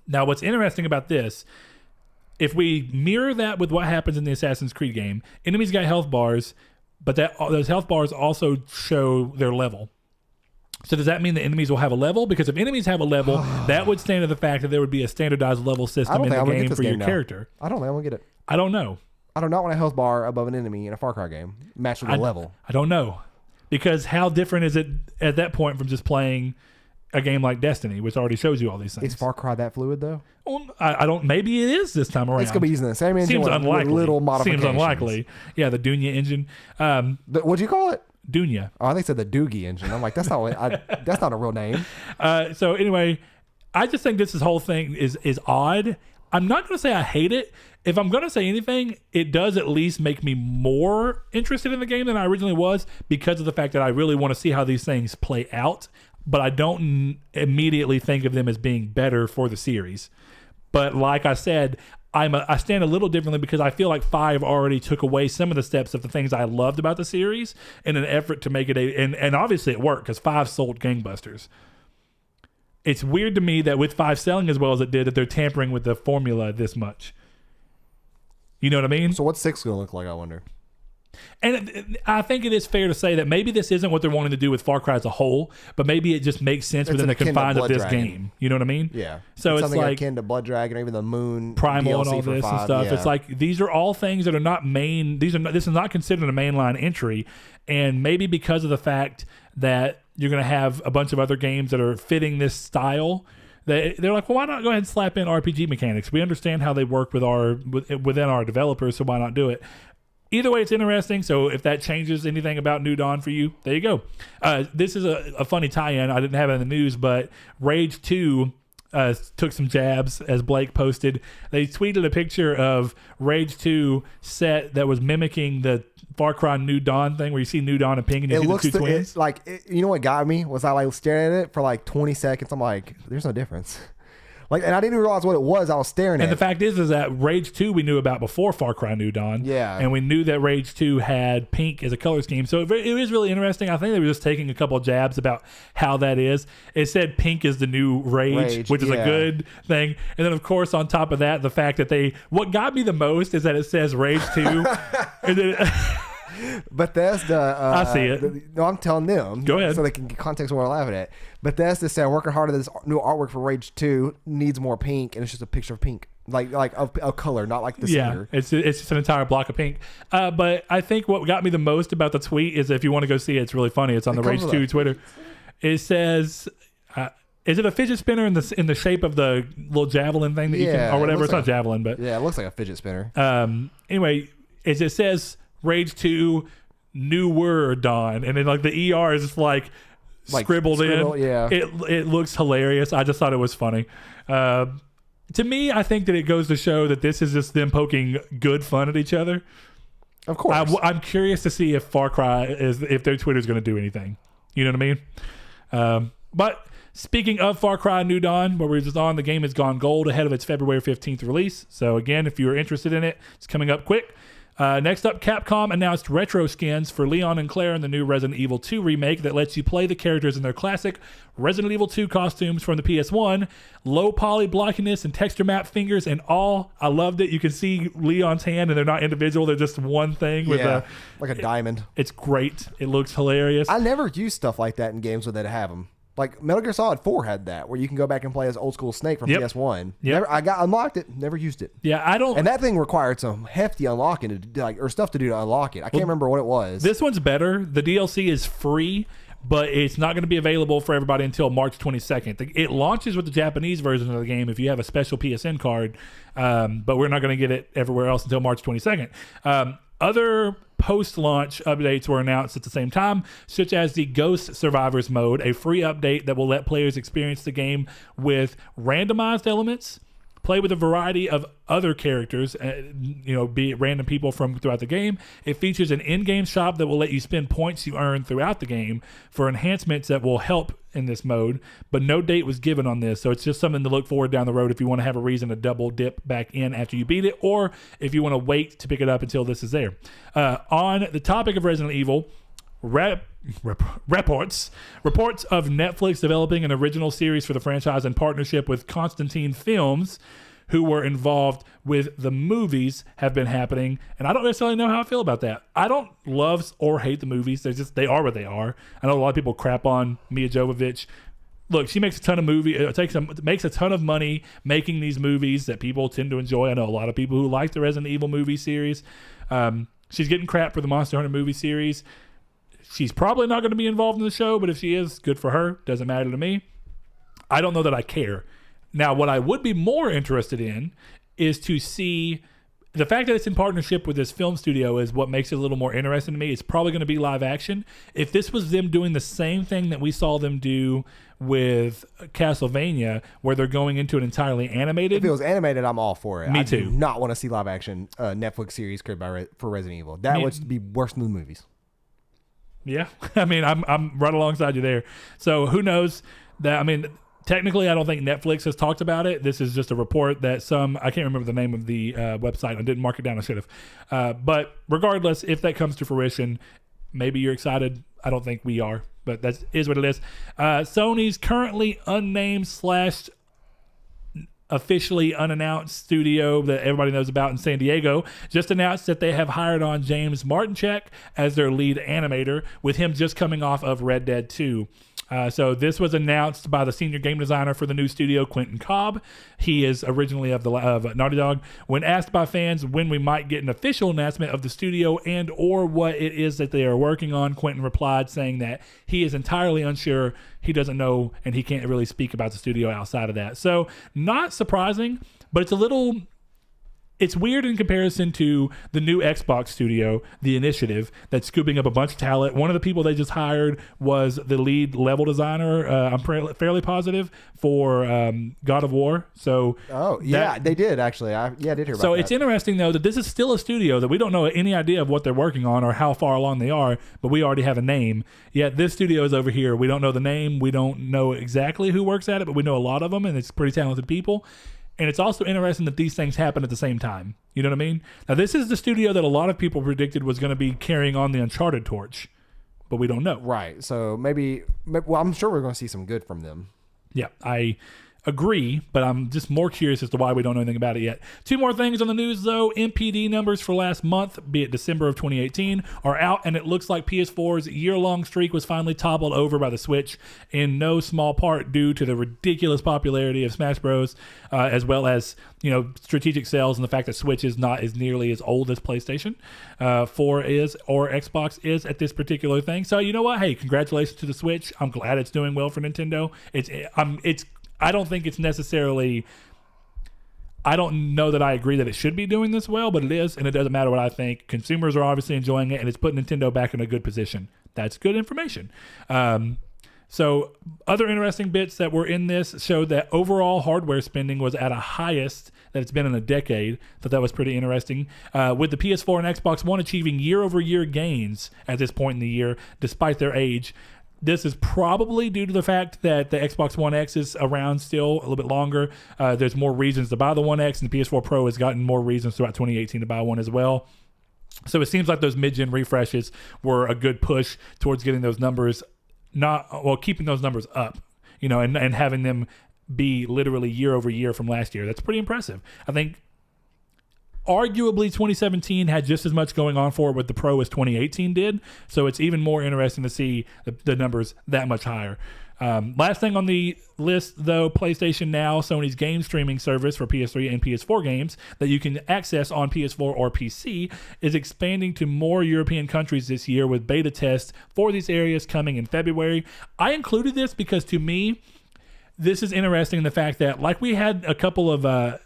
Now, what's interesting about this, if we mirror that with what happens in the Assassin's Creed game, enemies got health bars, but those health bars also show their level. So does that mean the enemies will have a level? Because if enemies have a level, that would stand to the fact that there would be a standardized level system in the game for your character. I don't think I'm going to get it. I don't know. I do not want a health bar above an enemy in a Far Cry game matched with a level. I don't know. Because how different is it at that point from just playing a game like Destiny, which already shows you all these things? Is Far Cry that fluid, though? Well, I don't. Maybe it is this time around. It's going to be using the same engine Seems with unlikely. little modifications. Seems unlikely. Yeah, the Dunya engine. What'd you call it? Dunya. Oh, they said the Doogie engine. I'm like, that's not a real name. So anyway, I just think this whole thing is odd. I'm not going to say I hate it. If I'm going to say anything, it does at least make me more interested in the game than I originally was, because of the fact that I really want to see how these things play out, but I don't immediately think of them as being better for the series. But like I said, I stand a little differently because I feel like 5 already took away some of the steps of the things I loved about the series in an effort to make it and obviously it worked because 5 sold gangbusters. It's weird to me that with 5 selling as well as it did, that they're tampering with the formula this much. You know what I mean? So what's 6 going to look like, I wonder? And I think it is fair to say that maybe this isn't what they're wanting to do with Far Cry as a whole, but maybe it just makes sense within the confines of this game. You know what I mean? Yeah. So it's something like akin to Blood Dragon or even the Moon Primal DLC and all for this 5. and stuff. Yeah. It's like these are all things that are not main. This is not considered a mainline entry, and maybe because of the fact that you're going to have a bunch of other games that are fitting this style. They're like, well, why not go ahead and slap in RPG mechanics? We understand how they work within our developers, so why not do it? Either way, it's interesting. So if that changes anything about New Dawn for you, there you go. This is a funny tie-in. I didn't have it in the news, but Rage 2 took some jabs, as Blake posted. They tweeted a picture of Rage 2 set that was mimicking the Far Cry New Dawn thing, where you see New Dawn and Pink, and you see the two twins. It's like, you know what got me was I like stared at it for like 20 seconds. I'm like, there's no difference. Like, and I didn't even realize what it was. I was staring at it. And the fact is that Rage 2 we knew about before Far Cry New Dawn. Yeah. And we knew that Rage 2 had pink as a color scheme. So it is really interesting. I think they were just taking a couple of jabs about how that is. It said pink is the new Rage, which is a good thing. And then, of course, on top of that, the fact that what got me the most is that it says Rage 2. And then Bethesda. I see it. No, I'm telling them. Go ahead. So they can get context of what I'm laughing at. Bethesda said, working hard at this new artwork for Rage 2 needs more pink, and it's just a picture of pink. Like a color, not like the center. It's just an entire block of pink. But I think what got me the most about the tweet is, if you want to go see it, it's really funny. It's on the Rage 2 Twitter. It says... is it a fidget spinner in the shape of the little javelin thing that you can, or whatever? It's not javelin, but yeah, it looks like a fidget spinner. Anyway, it says Rage 2 Newer Dawn, and then like the ER is just like scribbled in. Yeah, it looks hilarious. I just thought it was funny. To me, I think that it goes to show that this is just them poking good fun at each other. Of course, I'm curious to see if Far Cry if their Twitter's going to do anything. You know what I mean? But speaking of Far Cry New Dawn, where we're just on, the game has gone gold ahead of its February 15th release. So again, if you're interested in it, it's coming up quick. Next up, Capcom announced retro skins for Leon and Claire in the new Resident Evil 2 remake that lets you play the characters in their classic Resident Evil 2 costumes from the PS1. Low poly blockiness and texture map fingers and all. I loved it. You can see Leon's hand, and they're not individual. They're just one thing with like a diamond. It's great. It looks hilarious. I never use stuff like that in games where they have them. Like Metal Gear Solid 4 had that, where you can go back and play as old school Snake from PS1. Yep. I got unlocked it, never used it. Yeah, I don't. And that thing required some hefty unlocking to do, or stuff to do to unlock it. I can't remember what it was. This one's better. The DLC is free, but it's not going to be available for everybody until March 22nd. It launches with the Japanese version of the game if you have a special PSN card, but we're not going to get it everywhere else until March 22nd. Other post-launch updates were announced at the same time, such as the Ghost Survivors mode, a free update that will let players experience the game with randomized elements, play with a variety of other characters, be it random people from throughout the game. It features an in-game shop that will let you spend points you earn throughout the game for enhancements that will help in this mode, but no date was given on this, so it's just something to look forward down the road if you want to have a reason to double dip back in after you beat it, or if you want to wait to pick it up until this is there. On the topic of Resident Evil, reports of Netflix developing an original series for the franchise in partnership with Constantine Films, who were involved with the movies, have been happening, and I don't necessarily know how I feel about that. I don't love or hate the movies. They are what they are. I know a lot of people crap on Mia Jovovich. Look, she makes a ton of makes a ton of money making these movies that people tend to enjoy. I know a lot of people who like the Resident Evil movie series. She's getting crap for the Monster Hunter movie series. She's probably not going to be involved in the show, but if she is, good for her. Doesn't matter to me. I don't know that I care. Now, what I would be more interested in is to see the fact that it's in partnership with this film studio is what makes it a little more interesting to me. It's probably going to be live action. If this was them doing the same thing that we saw them do with Castlevania, where they're going into an entirely animated. If it was animated, I'm all for it. Me I too. do not want to see live action Netflix series created for Resident Evil. That would be worse than the movies. Yeah, I mean, I'm right alongside you there. So who knows that? I mean, technically, I don't think Netflix has talked about it. This is just a report that I can't remember the name of the website. I didn't mark it down. I should have. But regardless, if that comes to fruition, maybe you're excited. I don't think we are, but that is what it is. Sony's currently unnamed / officially unannounced studio that everybody knows about in San Diego just announced that they have hired on James Martinchek as their lead animator, with him just coming off of Red Dead 2. So this was announced by the senior game designer for the new studio, Quentin Cobb. He is originally of Naughty Dog. When asked by fans when we might get an official announcement of the studio and or what it is that they are working on, Quentin replied saying that he is entirely unsure, he doesn't know, and he can't really speak about the studio outside of that. So not surprising, but it's weird in comparison to the new Xbox studio, The Initiative, that's scooping up a bunch of talent. One of the people they just hired was the lead level designer, I'm fairly positive, for God of War. So they did actually. I did hear about that. So it's interesting, though, that this is still a studio that we don't know any idea of what they're working on or how far along they are, but we already have a name. Yet this studio is over here. We don't know the name. We don't know exactly who works at it, but we know a lot of them, and it's pretty talented people. And it's also interesting that these things happen at the same time. You know what I mean? Now, this is the studio that a lot of people predicted was going to be carrying on the Uncharted torch, but we don't know. Right. So maybe I'm sure we're going to see some good from them. Yeah, I agree, but I'm just more curious as to why we don't know anything about it yet. Two more things on the news, though. MPD numbers for last month, be it December of 2018, are out, and it looks like PS4's year-long streak was finally toppled over by the Switch, in no small part due to the ridiculous popularity of Smash Bros., as well as strategic sales and the fact that Switch is not as nearly as old as PlayStation 4 is or Xbox is at this particular thing. So you know what? Hey, congratulations to the Switch. I'm glad it's doing well for Nintendo. I don't think it's necessarily. I don't know that I agree that it should be doing this well, but it is, and it doesn't matter what I think. Consumers are obviously enjoying it, and it's putting Nintendo back in a good position. That's good information. So other interesting bits that were in this showed that overall hardware spending was at a highest that it's been in a decade. Thought that was pretty interesting. With the PS4 and Xbox One achieving year-over-year gains at this point in the year, despite their age. This is probably due to the fact that the Xbox One X is around still a little bit longer. There's more reasons to buy the One X, and the PS4 Pro has gotten more reasons throughout 2018 to buy one as well. So it seems like those mid-gen refreshes were a good push towards getting those numbers keeping those numbers up, and having them be literally year over year from last year. That's pretty impressive. I think arguably 2017 had just as much going on for it with the Pro as 2018 did. So it's even more interesting to see the numbers that much higher. Last thing on the list, though, PlayStation Now, Sony's game streaming service for PS3 and PS4 games that you can access on PS4 or PC, is expanding to more European countries this year, with beta tests for these areas coming in February. I included this because, to me, this is interesting in the fact that, like we had a couple of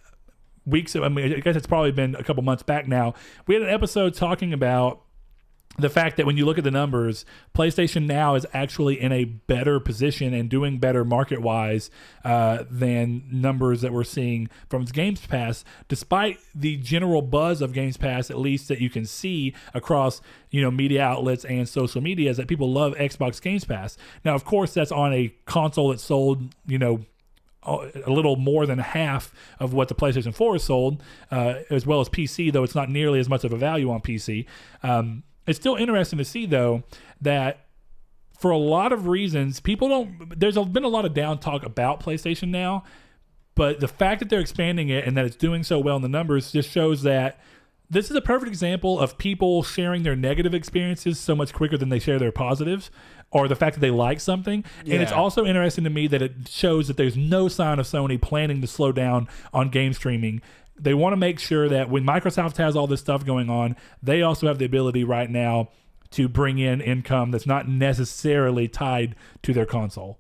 weeks, I guess it's probably been a couple months back now, we had an episode talking about the fact that when you look at the numbers, PlayStation Now is actually in a better position and doing better market-wise than numbers that we're seeing from Games Pass, despite the general buzz of Games Pass, at least that you can see across media outlets and social media, is that people love Xbox Games Pass. Now, of course, that's on a console that sold, a little more than half of what the PlayStation 4 is sold, as well as PC, though it's not nearly as much of a value on PC. It's still interesting to see, though, that for a lot of reasons, there's been a lot of down talk about PlayStation Now, but the fact that they're expanding it and that it's doing so well in the numbers just shows that this is a perfect example of people sharing their negative experiences so much quicker than they share their positives, or the fact that they like something. Yeah. And it's also interesting to me that it shows that there's no sign of Sony planning to slow down on game streaming. They want to make sure that when Microsoft has all this stuff going on, they also have the ability right now to bring in income that's not necessarily tied to their console.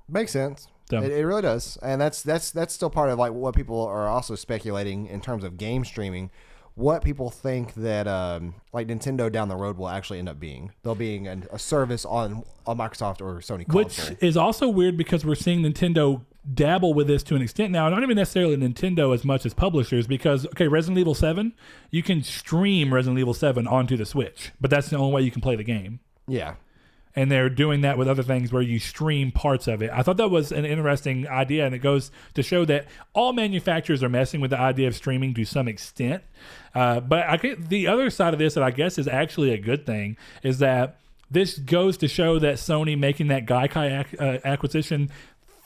Makes sense. So. It really does. And that's still part of like what people are also speculating in terms of game streaming. What people think that like Nintendo down the road will actually end up being. They'll being a service on a Microsoft or Sony console. Which is also weird because we're seeing Nintendo dabble with this to an extent now. Not even necessarily Nintendo as much as publishers, because, Resident Evil 7, you can stream Resident Evil 7 onto the Switch, but that's the only way you can play the game. Yeah. And they're doing that with other things where you stream parts of it. I thought that was an interesting idea, and it goes to show that all manufacturers are messing with the idea of streaming to some extent. But the other side of this that I guess is actually a good thing is that this goes to show that Sony making that Gaikai acquisition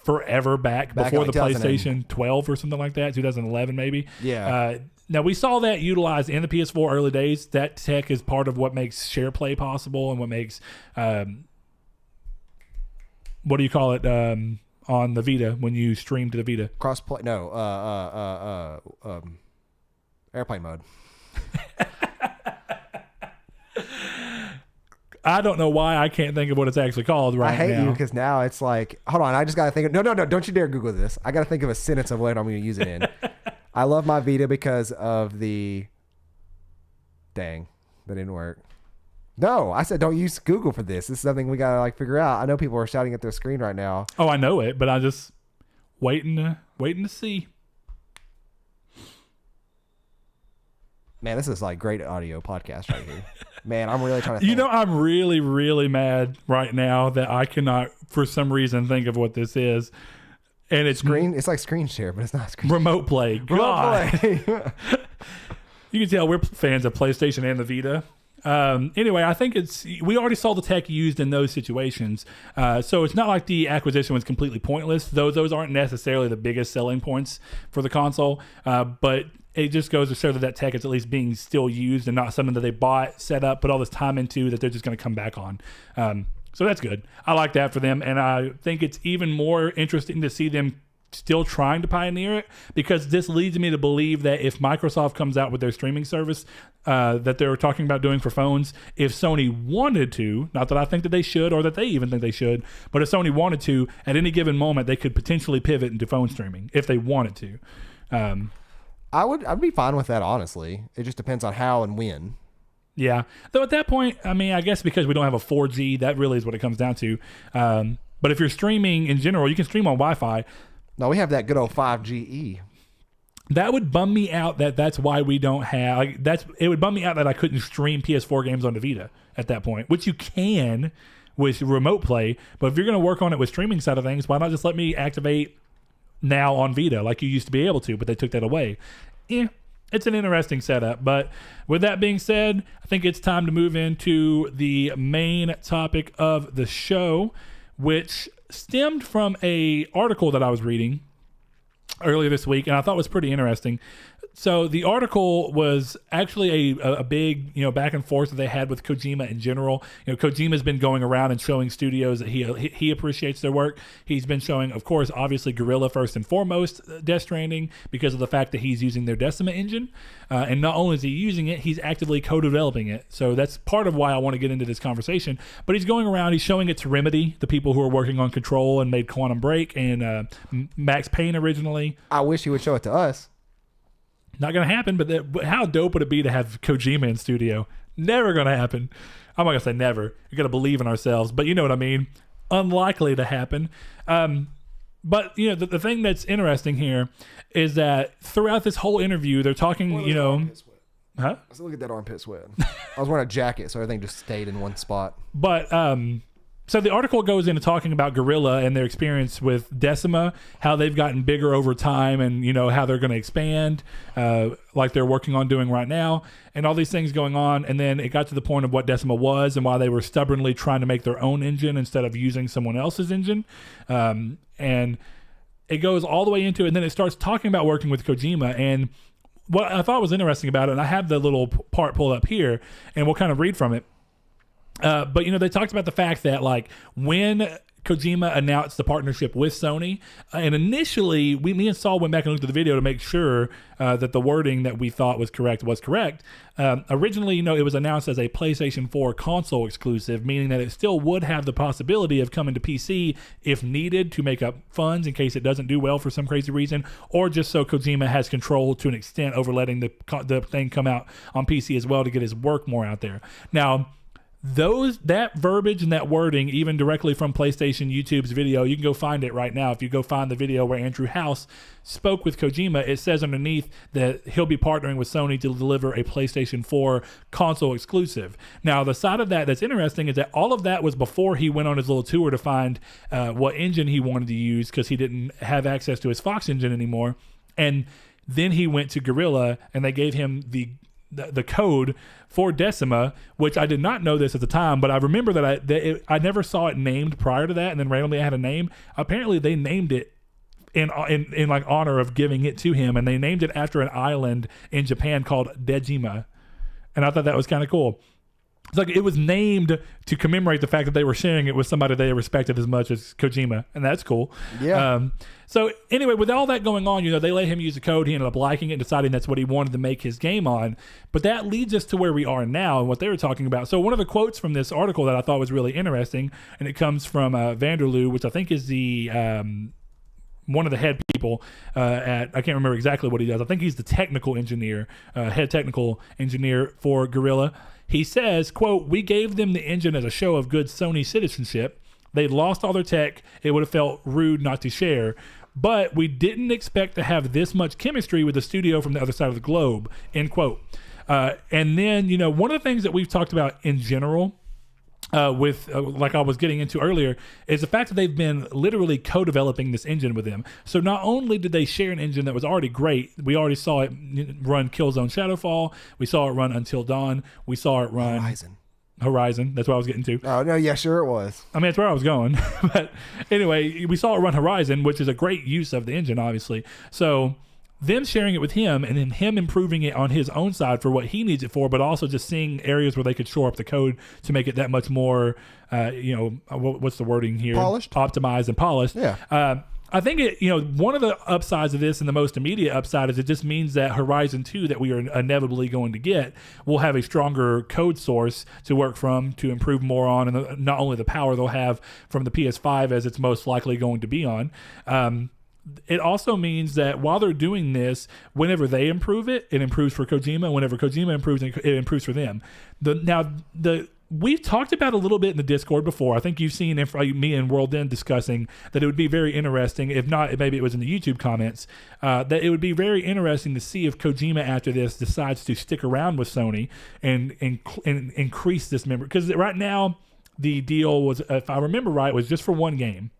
forever back before the PlayStation 12 or something like that, 2011 maybe. Yeah. Now, we saw that utilized in the PS4 early days. That tech is part of what makes share play possible and what makes, what do you call it, on the Vita when you stream to the Vita? Crossplay, no, airplane mode. I don't know why I can't think of what it's actually called right now. I hate you because now it's like, hold on, I just got to think of, no, don't you dare Google this. I got to think of a sentence of what I'm going to use it in. I love my Vita because of the, dang, that didn't work. No, I said don't use Google for this. This is something we got to figure out. I know people are shouting at their screen right now. Oh, I know it, but I'm just waiting to see. Man, this is great audio podcast right here. Man, I'm really trying to think. I'm really, really mad right now that I cannot, for some reason, think of what this is. And it's like screen share, but it's not screen remote play. God. Remote play. You can tell we're fans of PlayStation and the Vita. Anyway, I think we already saw the tech used in those situations. So it's not like the acquisition was completely pointless, though those aren't necessarily the biggest selling points for the console. But it just goes to show that tech is at least being still used and not something that they bought, set up, put all this time into that they're just going to come back on. So that's good. I like that for them. And I think it's even more interesting to see them still trying to pioneer it, because this leads me to believe that if Microsoft comes out with their streaming service that they were talking about doing for phones, if Sony wanted to, not that I think that they should or that they even think they should, but if Sony wanted to, at any given moment, they could potentially pivot into phone streaming if they wanted to. I'd be fine with that, honestly. It just depends on how and when. Yeah. Though at that point, I mean, I guess because we don't have a 4G, that really is what it comes down to. But if you're streaming in general, you can stream on Wi-Fi. No, we have that good old 5GE. That would bum me out that's why we don't have... it would bum me out that I couldn't stream PS4 games on the Vita at that point, which you can with remote play. But if you're going to work on it with streaming side of things, why not just let me activate Now on Vita like you used to be able to, but they took that away. It's an interesting setup. But with that being said, I think it's time to move into the main topic of the show, which stemmed from a article that I was reading earlier this week, and I thought was pretty interesting. So the article was actually a big, back and forth that they had with Kojima in general. Kojima's been going around and showing studios that he appreciates their work. He's been showing, of course, obviously Guerrilla first and foremost, Death Stranding, because of the fact that he's using their Decima Engine. And not only is he using it, he's actively co-developing it. So that's part of why I want to get into this conversation. But he's going around, he's showing it to Remedy, the people who are working on Control and made Quantum Break and Max Payne originally. I wish he would show it to us. Not going to happen, but how dope would it be to have Kojima in studio? Never going to happen. I'm not going to say never. You got to believe in ourselves, but you know what I mean. Unlikely to happen. But you know, the thing that's interesting here is that throughout this whole interview, they're talking. You know, huh? Let's look at that armpit sweat. I was wearing a jacket, so everything just stayed in one spot. But so the article goes into talking about Guerrilla and their experience with Decima, how they've gotten bigger over time, and you know how they're going to expand, like they're working on doing right now, and all these things going on. And then it got to the point of what Decima was and why they were stubbornly trying to make their own engine instead of using someone else's engine. And it goes all the way into it, and then it starts talking about working with Kojima. And what I thought was interesting about it, and I have the little part pulled up here, and we'll kind of read from it. But, you know, they talked about the fact that, like, when Kojima announced the partnership with Sony, and initially, me and Saul went back and looked at the video to make sure that the wording that we thought was correct was correct. Originally, you know, it was announced as a PlayStation 4 console exclusive, meaning that it still would have the possibility of coming to PC if needed to make up funds in case it doesn't do well for some crazy reason, or just so Kojima has control to an extent over letting the thing come out on PC as well to get his work more out there. Now, that verbiage and that wording, even directly from PlayStation YouTube's video, you can go find it right now. If you go find the video where Andrew House spoke with Kojima, it says underneath that he'll be partnering with Sony to deliver a PlayStation 4 console exclusive. Now, the side of that that's interesting is that all of that was before he went on his little tour to find what engine he wanted to use, because he didn't have access to his Fox engine anymore. And then he went to Guerrilla, and they gave him the code for Decima, which I did not know this at the time, but I remember that I never saw it named prior to that, and then randomly I had a name. Apparently they named it in like honor of giving it to him, and they named it after an island in Japan called Decima, and I thought that was kind of cool. It's like it was named to commemorate the fact that they were sharing it with somebody they respected as much as Kojima, and that's cool. Yeah. So anyway, with all that going on, you know, they let him use the code. He ended up liking it, deciding that's what he wanted to make his game on. But that leads us to where we are now and what they were talking about. So one of the quotes from this article that I thought was really interesting, and it comes from Vanderloo, which I think is the one of the head people I can't remember exactly what he does. I think he's the technical engineer, head technical engineer for Guerrilla. He says, quote, "We gave them the engine as a show of good Sony citizenship. They'd lost all their tech. It would have felt rude not to share. But we didn't expect to have this much chemistry with the studio from the other side of the globe," end quote. And then, you know, one of the things that we've talked about in general with like I was getting into earlier, is the fact that they've been literally co-developing this engine with them. So not only did they share an engine that was already great, we already saw it run Killzone Shadowfall, we saw it run Until Dawn, we saw it run Horizon. That's what I was getting to. Oh no, yeah, sure it was. I mean, that's where I was going. But anyway, we saw it run Horizon, which is a great use of the engine, obviously. So them sharing it with him, and then him improving it on his own side for what he needs it for, but also just seeing areas where they could shore up the code to make it that much more, you know, what's the wording here? Polished? Optimized and polished. Yeah. I think it, you know, one of the upsides of this, and the most immediate upside, is it just means that Horizon 2 that we are inevitably going to get will have a stronger code source to work from, to improve more on, and not only the power they'll have from the PS5 as it's most likely going to be on. It also means that while they're doing this, whenever they improve it, it improves for Kojima. Whenever Kojima improves it, it improves for them. We've talked about a little bit in the Discord before. I think you've seen me and World End discussing that it would be very interesting, if not, maybe it was in the YouTube comments, that it would be very interesting to see if Kojima after this decides to stick around with Sony and increase this member. Because right now, the deal was, if I remember right, was just for one game.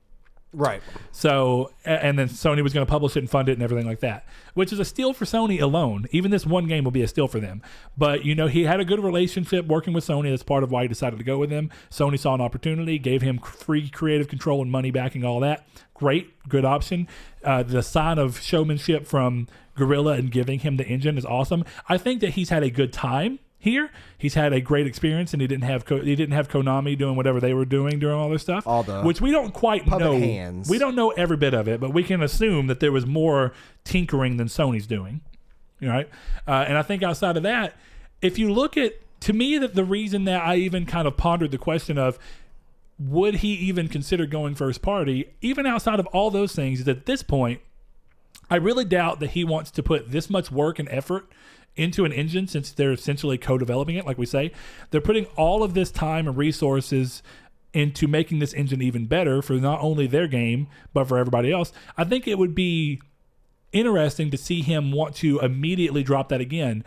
Right. So, and then Sony was going to publish it and fund it and everything like that, which is a steal for Sony alone. Even this one game will be a steal for them. But, you know, he had a good relationship working with Sony. That's part of why he decided to go with them. Sony saw an opportunity, gave him free creative control and money backing, all that. Great, good option. The sign of showmanship from Guerrilla and giving him the engine is awesome. I think that he's had a good time here. He's had a great experience, and he didn't have Konami doing whatever they were doing during all this stuff, which we don't quite know. We don't know every bit of it, but we can assume that there was more tinkering than Sony's doing. Right? And I think outside of that, if you look at, to me, that the reason that I even kind of pondered the question of would he even consider going first party, even outside of all those things, is at this point, I really doubt that he wants to put this much work and effort into an engine, since they're essentially co-developing it, like we say. They're putting all of this time and resources into making this engine even better for not only their game, but for everybody else. I think it would be interesting to see him want to immediately drop that again,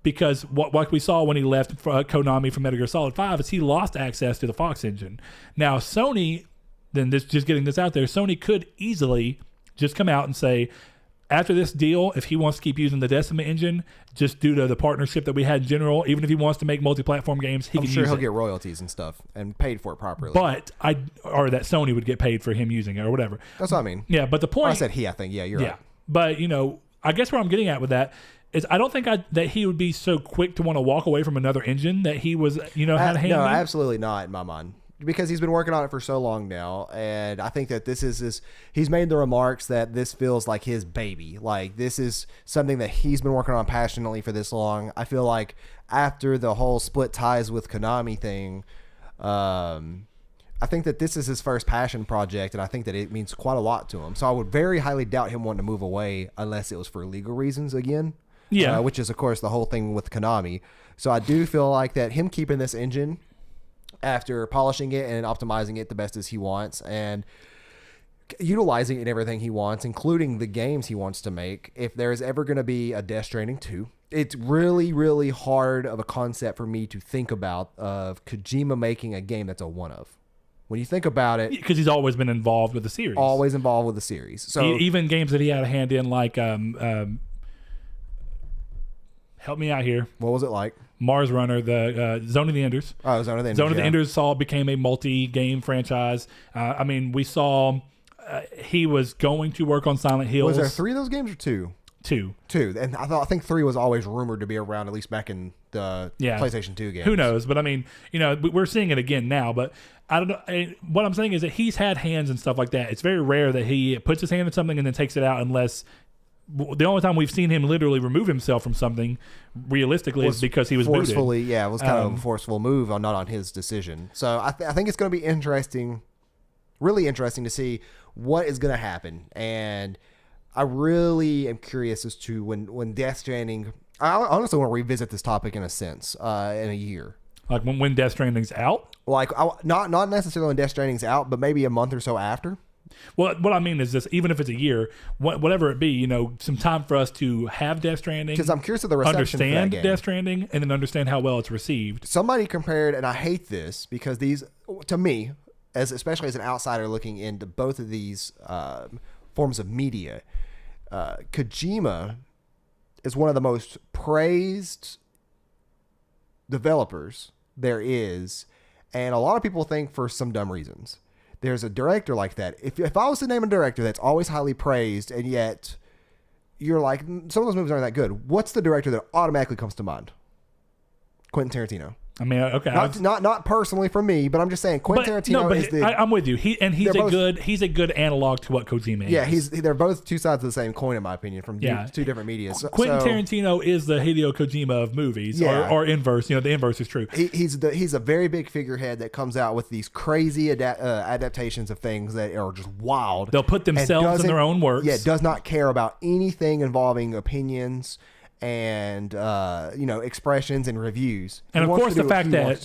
because what we saw when he left Konami from Metal Gear Solid 5 is he lost access to the Fox engine. Now, Sony, then just getting this out there, Sony could easily just come out and say, after this deal, if he wants to keep using the Decima engine, just due to the partnership that we had in general, even if he wants to make multi-platform games, he can use it. I'm sure he'll get royalties and stuff and paid for it properly. But or that Sony would get paid for him using it or whatever. That's what I mean. Yeah, but the point... I said he, I think. Yeah, you're right. But, I guess where I'm getting at with that is I don't think that he would be so quick to want to walk away from another engine that he was, had a hand in. No, absolutely not in my mind. Because he's been working on it for so long now, and I think that he's made the remarks that this feels like his baby. Like, this is something that he's been working on passionately for this long. I feel like after the whole split ties with Konami thing, I think that this is his first passion project, and I think that it means quite a lot to him. So I would very highly doubt him wanting to move away unless it was for legal reasons again. Yeah. Which is, of course, the whole thing with Konami. So I do feel like that him keeping this engine after polishing it and optimizing it the best as he wants and utilizing it in everything he wants, including the games he wants to make. If there's ever going to be a Death Stranding 2, it's really, really hard of a concept for me to think about of Kojima making a game that's a one-of. When you think about it... Because he's always been involved with the series. Always involved with the series. So even games that he had a hand in, like... help me out here. What was it like? Mars Runner, the Zone of the Enders. Oh, Zone of the Enders. Zone of the Enders became a multi-game franchise. We saw he was going to work on Silent Hills. Was there 3 of those games or 2? 2. And I think 3 was always rumored to be around, at least back in the PlayStation 2 games. Who knows? But we're seeing it again now. But I don't know. What I'm saying is that he's had hands and stuff like that. It's very rare that he puts his hand in something and then takes it out, unless... The only time we've seen him literally remove himself from something realistically is because he was forcefully booted. Yeah, it was kind of a forceful move not on his decision. So I think it's going to be interesting, really interesting to see what is going to happen. And I really am curious as to when Death Stranding... I honestly want to revisit this topic in a sense in a year. Like when Death Stranding's out? Like not necessarily when Death Stranding's out, but maybe a month or so after. Well, what I mean is this: even if it's a year, whatever it be, some time for us to have Death Stranding. Because I'm curious of the reception for that game. Death Stranding, and then understand how well it's received. Somebody compared, and I hate this because these, to me, especially as an outsider looking into both of these forms of media, Kojima is one of the most praised developers there is, and a lot of people think for some dumb reasons. There's a director like that. If I was to name a director that's always highly praised, and yet you're like, some of those movies aren't that good, what's the director that automatically comes to mind? Quentin Tarantino. I mean, okay, not personally for me, but I'm just saying Quentin Tarantino is the... I'm with you. He's a good analog to what Kojima is. Yeah, they're both two sides of the same coin, in my opinion, from two different media. Quentin Tarantino is the Hideo Kojima of movies, or inverse. The inverse is true. He's a very big figurehead that comes out with these crazy adaptations of things that are just wild. They'll put themselves in their own works. Yeah, does not care about anything involving opinions and expressions and reviews. And of course the fact that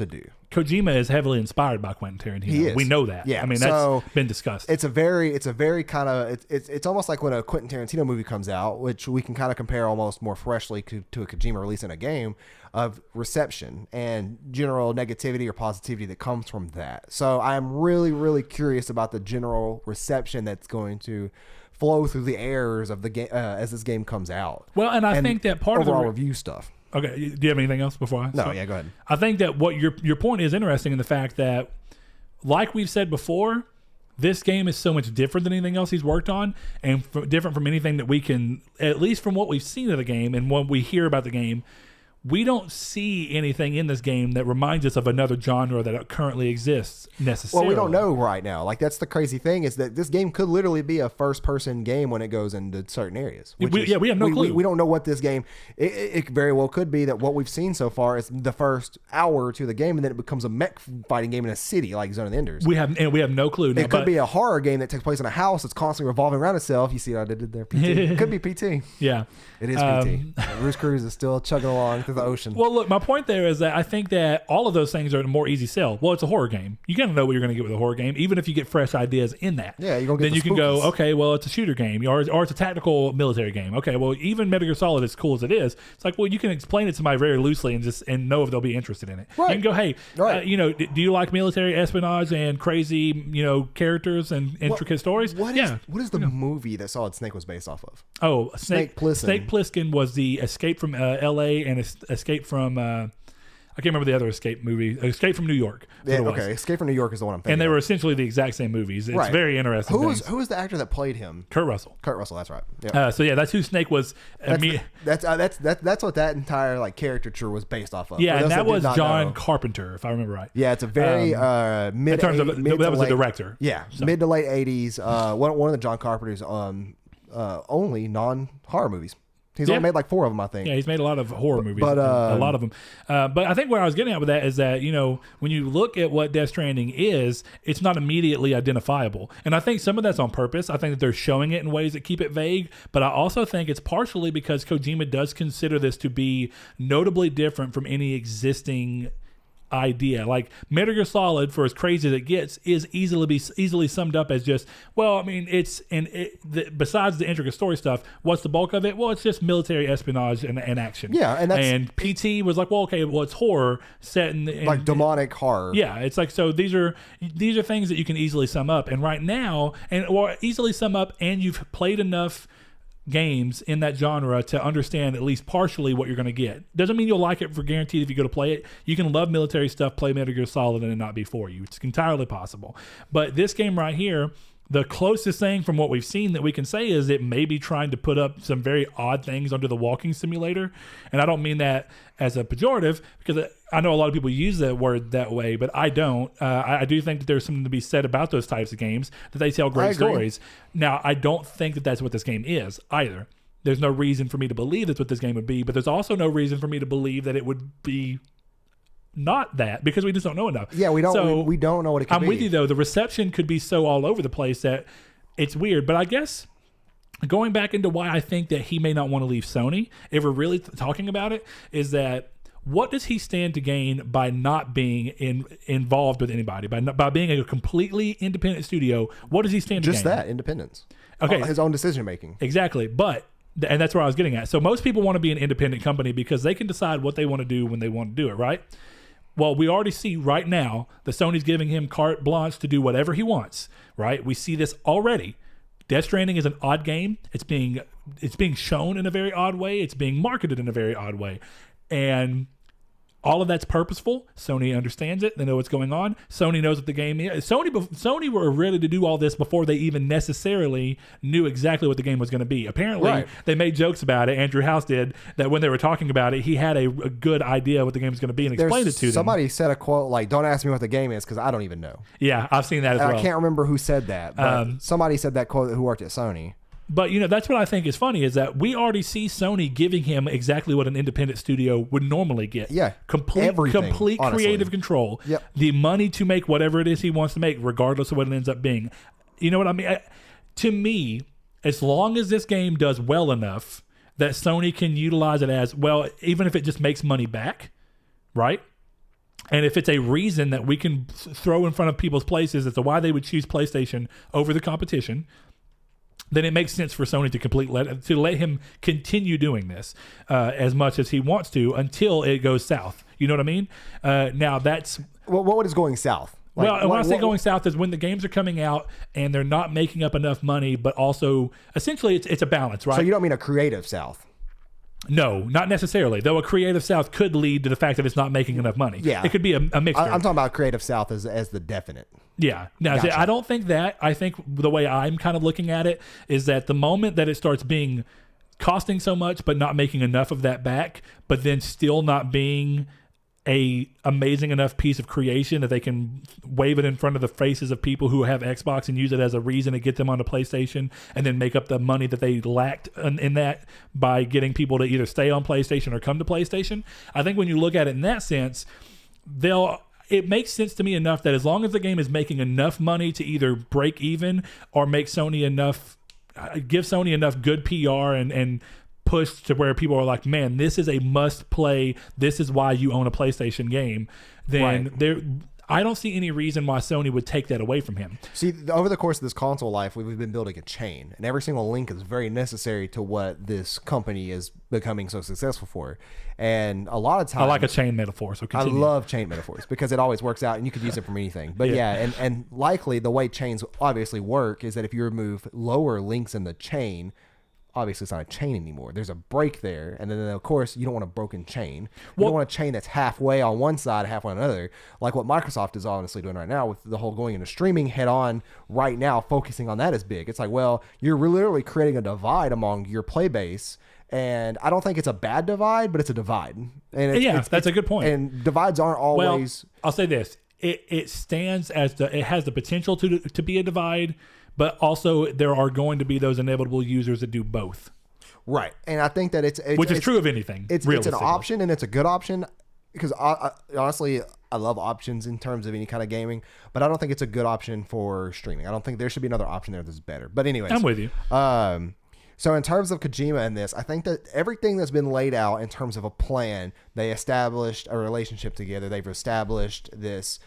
Kojima is heavily inspired by Quentin Tarantino. He is. We know that. Yeah. I mean, that's been discussed. It's a very kind of it's almost like when a Quentin Tarantino movie comes out, which we can kind of compare almost more freshly to a Kojima release in a game, of reception and general negativity or positivity that comes from that. So I'm really, really curious about the general reception that's going to flow through the airs of the game as this game comes out. Well, and I think that part overall of the review stuff. Okay, do you have anything else before I start? No, yeah, go ahead. I think that what your point is interesting in the fact that, like we've said before, this game is so much different than anything else he's worked on, and different from anything that we can, at least from what we've seen of the game and what we hear about the game, we don't see anything in this game that reminds us of another genre that currently exists necessarily. Well, we don't know right now. Like, that's the crazy thing, is that this game could literally be a first-person game when it goes into certain areas. We have no clue. We don't know what this game... It very well could be that what we've seen so far is the first hour or two of the game, and then it becomes a mech fighting game in a city like Zone of the Enders. We have no clue. It could be a horror game that takes place in a house that's constantly revolving around itself. You see what I did there, PT? It could be PT. Yeah. It is PT. Roost Cruise is still chugging along through the ocean. Well, look, my point there is that I think that all of those things are a more easy sell. Well, it's a horror game. You gotta know what you're gonna get with a horror game, even if you get fresh ideas in that. Yeah, you're gonna get then you can go, okay, well, it's a shooter game, or it's a tactical military game. Okay, well, even Metal Gear Solid, as cool as it is, it's like, well, you can explain it to somebody very loosely and know if they'll be interested in it. Right. You can go, hey, do you like military espionage and crazy, characters and intricate stories? What is the movie that Solid Snake was based off of? Oh, Snake Plissken. Snake Plissken was the Escape from L.A. and Escape from I can't remember the other Escape movie. Escape from New York. Yeah, okay. Escape from New York is the one I'm thinking. And they were essentially the exact same movies. It's very interesting. Who was the actor that played him? Kurt Russell. Kurt Russell. That's right. Yep. So that's who Snake was. That's what that entire caricature was based off of. Yeah, and that was John Carpenter, if I remember right. Yeah, it's a very mid. In terms of that was the director. Yeah, so. Mid to late '80s. One of the John Carpenter's only non-horror movies. He's only made like 4 of them, I think. Yeah, he's made a lot of horror movies, but, a lot of them. But I think where I was getting at with that is that, when you look at what Death Stranding is, it's not immediately identifiable. And I think some of that's on purpose. I think that they're showing it in ways that keep it vague. But I also think it's partially because Kojima does consider this to be notably different from any existing idea. Like Metal Gear Solid, for as crazy as it gets, is easily summed up as just, well, I mean, besides the intricate story stuff, what's the bulk of it? Well, it's just military espionage and action. Yeah, and PT was like, well, okay, well, it's horror set in like demonic horror. Yeah, it's like, so these are things that you can easily sum up, and right now, or easily sum up, and you've played enough games in that genre to understand at least partially what you're going to get. Doesn't mean you'll like it for guaranteed if you go to play it. You can love military stuff, play Metal Gear Solid, and it not be for you. It's entirely possible. But this game right here, the closest thing from what we've seen that we can say is it may be trying to put up some very odd things under the walking simulator. And I don't mean that as a pejorative, because I know a lot of people use that word that way, but I don't. I do think that there's something to be said about those types of games, that they tell great stories. Now, I don't think that that's what this game is either. There's no reason for me to believe that's what this game would be, but there's also no reason for me to believe that it would be not that, because we just don't know enough. Yeah, we don't. So we don't know what it could be. I'm with you though. The reception could be so all over the place that it's weird. But I guess going back into why I think that he may not want to leave Sony, if we're really talking about it, is that what does he stand to gain by not being involved with anybody, by being a completely independent studio? What does he stand to gain? Just that, independence. Okay, his own decision making. Exactly, and that's where I was getting at. So most people want to be an independent company because they can decide what they want to do when they want to do it, right? Well, we already see right now that Sony's giving him carte blanche to do whatever he wants, right? We see this already. Death Stranding is an odd game. It's being shown in a very odd way. It's being marketed in a very odd way. And all of that's purposeful. Sony understands it. They know what's going on. Sony knows what the game is. Sony were ready to do all this before they even necessarily knew exactly what the game was going to be. Apparently, They made jokes about it. Andrew House did, that when they were talking about it, he had a good idea what the game was going to be and explained it to them. Somebody said a quote like, "Don't ask me what the game is because I don't even know." Yeah, I've seen that as well. I can't remember who said that, but somebody said that quote who worked at Sony. But, that's what I think is funny, is that we already see Sony giving him exactly what an independent studio would normally get. Yeah. Complete creative control. Yep. The money to make whatever it is he wants to make, regardless of what it ends up being. You know what I mean? To me, as long as this game does well enough that Sony can utilize it as, well, even if it just makes money back, right? And if it's a reason that we can throw in front of people's places as to why they would choose PlayStation over the competition, then it makes sense for Sony to let him continue doing this as much as he wants to until it goes south. You know what I mean? Now that's... Well, what is going south? When I say going south is when the games are coming out and they're not making up enough money, but also essentially it's a balance, right? So you don't mean a creative south? No, not necessarily. Though a creative south could lead to the fact that it's not making enough money. Yeah. It could be a mixture. I'm talking about creative south as the definite. Yeah. Now, Gotcha. I don't think that. I think the way I'm kind of looking at it is that the moment that it starts being costing so much but not making enough of that back, but then still not being a amazing enough piece of creation that they can wave it in front of the faces of people who have Xbox and use it as a reason to get them onto PlayStation, and then make up the money that they lacked in that by getting people to either stay on PlayStation or come to PlayStation. I think when you look at it in that sense, it makes sense to me enough that as long as the game is making enough money to either break even or make Sony enough, give Sony enough good PR and push to where people are like, man, this is a must play. This is why you own a PlayStation game. Then I don't see any reason why Sony would take that away from him. See, over the course of this console life, we've been building a chain, and every single link is very necessary to what this company is becoming so successful for. And a lot of times, I like a chain metaphor, so continue. I love chain metaphors because it always works out, and you could use it from anything. But and likely the way chains obviously work is that if you remove lower links in the chain, obviously it's not a chain anymore. There's a break there, and then of course you don't want a broken chain. You don't want a chain that's halfway on one side, halfway on another, like what Microsoft is honestly doing right now with the whole going into streaming head on right now. Focusing on that is big. It's like, well, you're literally creating a divide among your play base, and I don't think it's a bad divide, but it's a divide. And that's a good point. And divides aren't always. Well, I'll say this: it stands as it has the potential to be a divide. But also, there are going to be those inevitable users that do both. Right. And I think that it's which is true of anything. It's an option, and it's a good option, because honestly, I love options in terms of any kind of gaming, but I don't think it's a good option for streaming. I don't think there should be another option there that's better. But anyways. I'm with you. So in terms of Kojima and this, I think that everything that's been laid out in terms of a plan, they established a relationship together. They've established this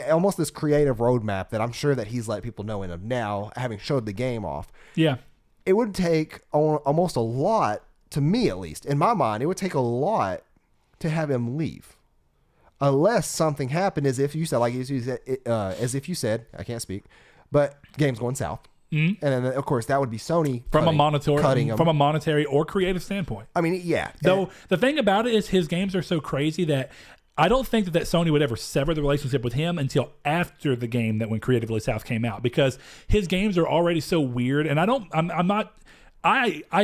almost this creative roadmap that I'm sure that he's let people know in of now, having showed the game off. Yeah. It would take almost a lot, to me at least, in my mind, it would take a lot to have him leave. Unless something happened, as if you said, I can't speak, but game's going south. Mm-hmm. And then, of course, that would be Sony from a monetary or creative standpoint. I mean, yeah. Though the thing about it is his games are so crazy that I don't think that Sony would ever sever the relationship with him until after the game that went creatively south came out, because his games are already so weird. And I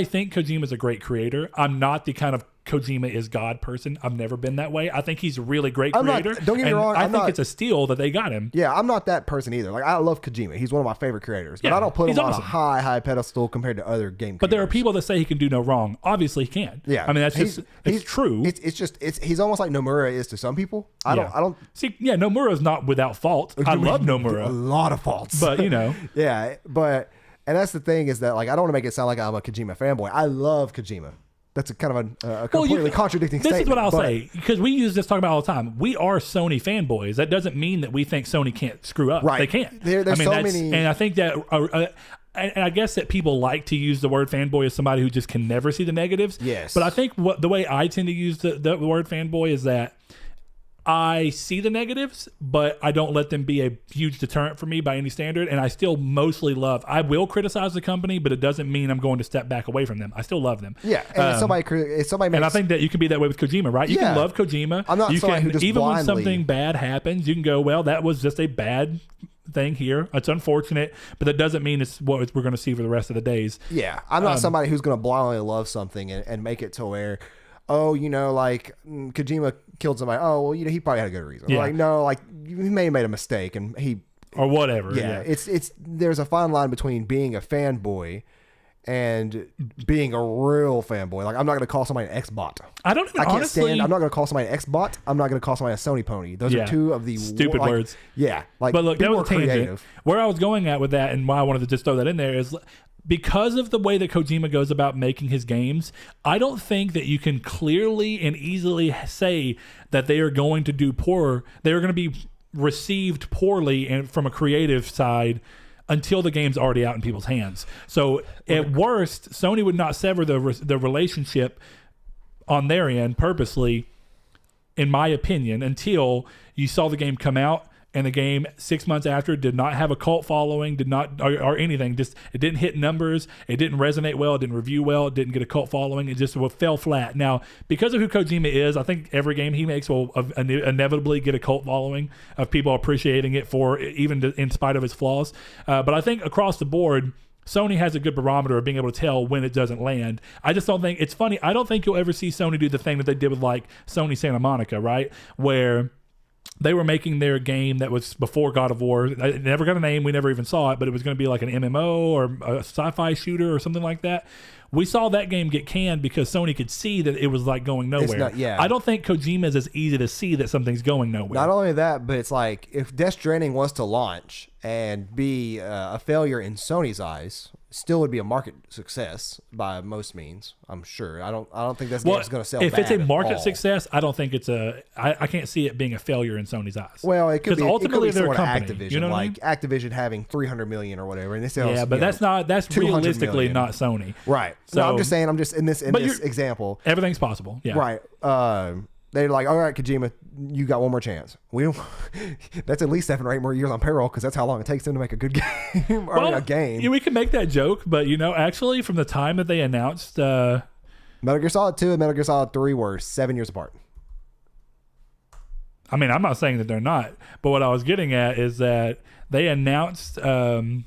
think Kojima's a great creator. I'm not the kind of Kojima is God person. I've never been that way. I think he's a really great creator. Don't get me wrong. I think it's a steal that they got him. Yeah, I'm not that person either. Like, I love Kojima. He's one of my favorite creators. But I don't put him on a high pedestal compared to other game creators. But there are people that say he can do no wrong. Obviously, he can. Yeah. I mean, it's true. He's almost like Nomura is to some people. I don't see. Yeah, Nomura's not without fault. I love Nomura. A lot of faults. But, yeah, but... And that's the thing, is that, like, I don't want to make it sound like I'm a Kojima fanboy. I love Kojima. That's a kind of a completely contradicting statement. This is what I'll say, because we use this talk about all the time. We are Sony fanboys. That doesn't mean that we think Sony can't screw up. Right. They can't. There's so many. And I think that, and I guess that people like to use the word fanboy as somebody who just can never see the negatives. Yes. But I think the way I tend to use the word fanboy is that I see the negatives, but I don't let them be a huge deterrent for me by any standard. And I still mostly I will criticize the company, but it doesn't mean I'm going to step back away from them. I still love them. Yeah. And if somebody makes, and I think that you can be that way with Kojima, right? You can love Kojima. I'm not somebody who just even blindly, when something bad happens, you can go, well, that was just a bad thing here. It's unfortunate, but that doesn't mean it's what we're going to see for the rest of the days. Yeah. I'm not somebody who's going to blindly love something and make it to where, oh, like Kojima killed somebody. Oh, well, he probably had a good reason. Yeah. Like, no, like, he may have made a mistake and or whatever. Yeah. It's there's a fine line between being a fanboy and being a real fanboy. Like, I'm not going to call somebody an X-bot. I'm not going to call somebody an X-bot. I'm not going to call somebody a Sony pony. Those are two of the stupid words. Yeah. Like, but look, that was a tangent. Where I was going at with that, and why I wanted to just throw that in there, is because of the way that Kojima goes about making his games, I don't think that you can clearly and easily say that they are going to do poor. They are going to be received poorly and from a creative side until the game's already out in people's hands. So at worst, Sony would not sever the relationship on their end purposely, in my opinion, until you saw the game come out. And the game 6 months after did not have a cult following, or anything. Just, it didn't hit numbers. It didn't resonate well. It didn't review well. It didn't get a cult following. It just fell flat. Now, because of who Kojima is, I think every game he makes will inevitably get a cult following of people appreciating it for, even in spite of its flaws. But I think across the board, Sony has a good barometer of being able to tell when it doesn't land. I just don't think it's funny. I don't think you'll ever see Sony do the thing that they did with like Sony Santa Monica, right? Where they were making their game that was before God of War. It never got a name. We never even saw it, but it was going to be like an MMO or a sci-fi shooter or something like that. We saw that game get canned because Sony could see that it was like going nowhere. I don't think Kojima is as easy to see that something's going nowhere. Not only that, but it's like if Death Stranding was to launch and be a failure in Sony's eyes, still would be a market success by most means. I'm sure. I don't think this game is going to sell. If it's a market success, I don't think it's a. I can't see it being a failure in Sony's eyes. Well, it could be. Ultimately, it could be they're a company. Activision, you know what like I mean? Activision having 300 million or whatever, and they sell. Yeah, but that's realistically not Sony. Right. So no, I'm just saying. I'm just in this example. Everything's possible. Yeah. Right. They're like, all right, Kojima, you got one more chance. That's at least 7 or 8 more years on payroll because that's how long it takes them to make a good game or a game. Yeah, we can make that joke, but actually, from the time that they announced Metal Gear Solid 2 and Metal Gear Solid 3 were 7 years apart. I mean, I'm not saying that they're not, but what I was getting at is that they announced Kojima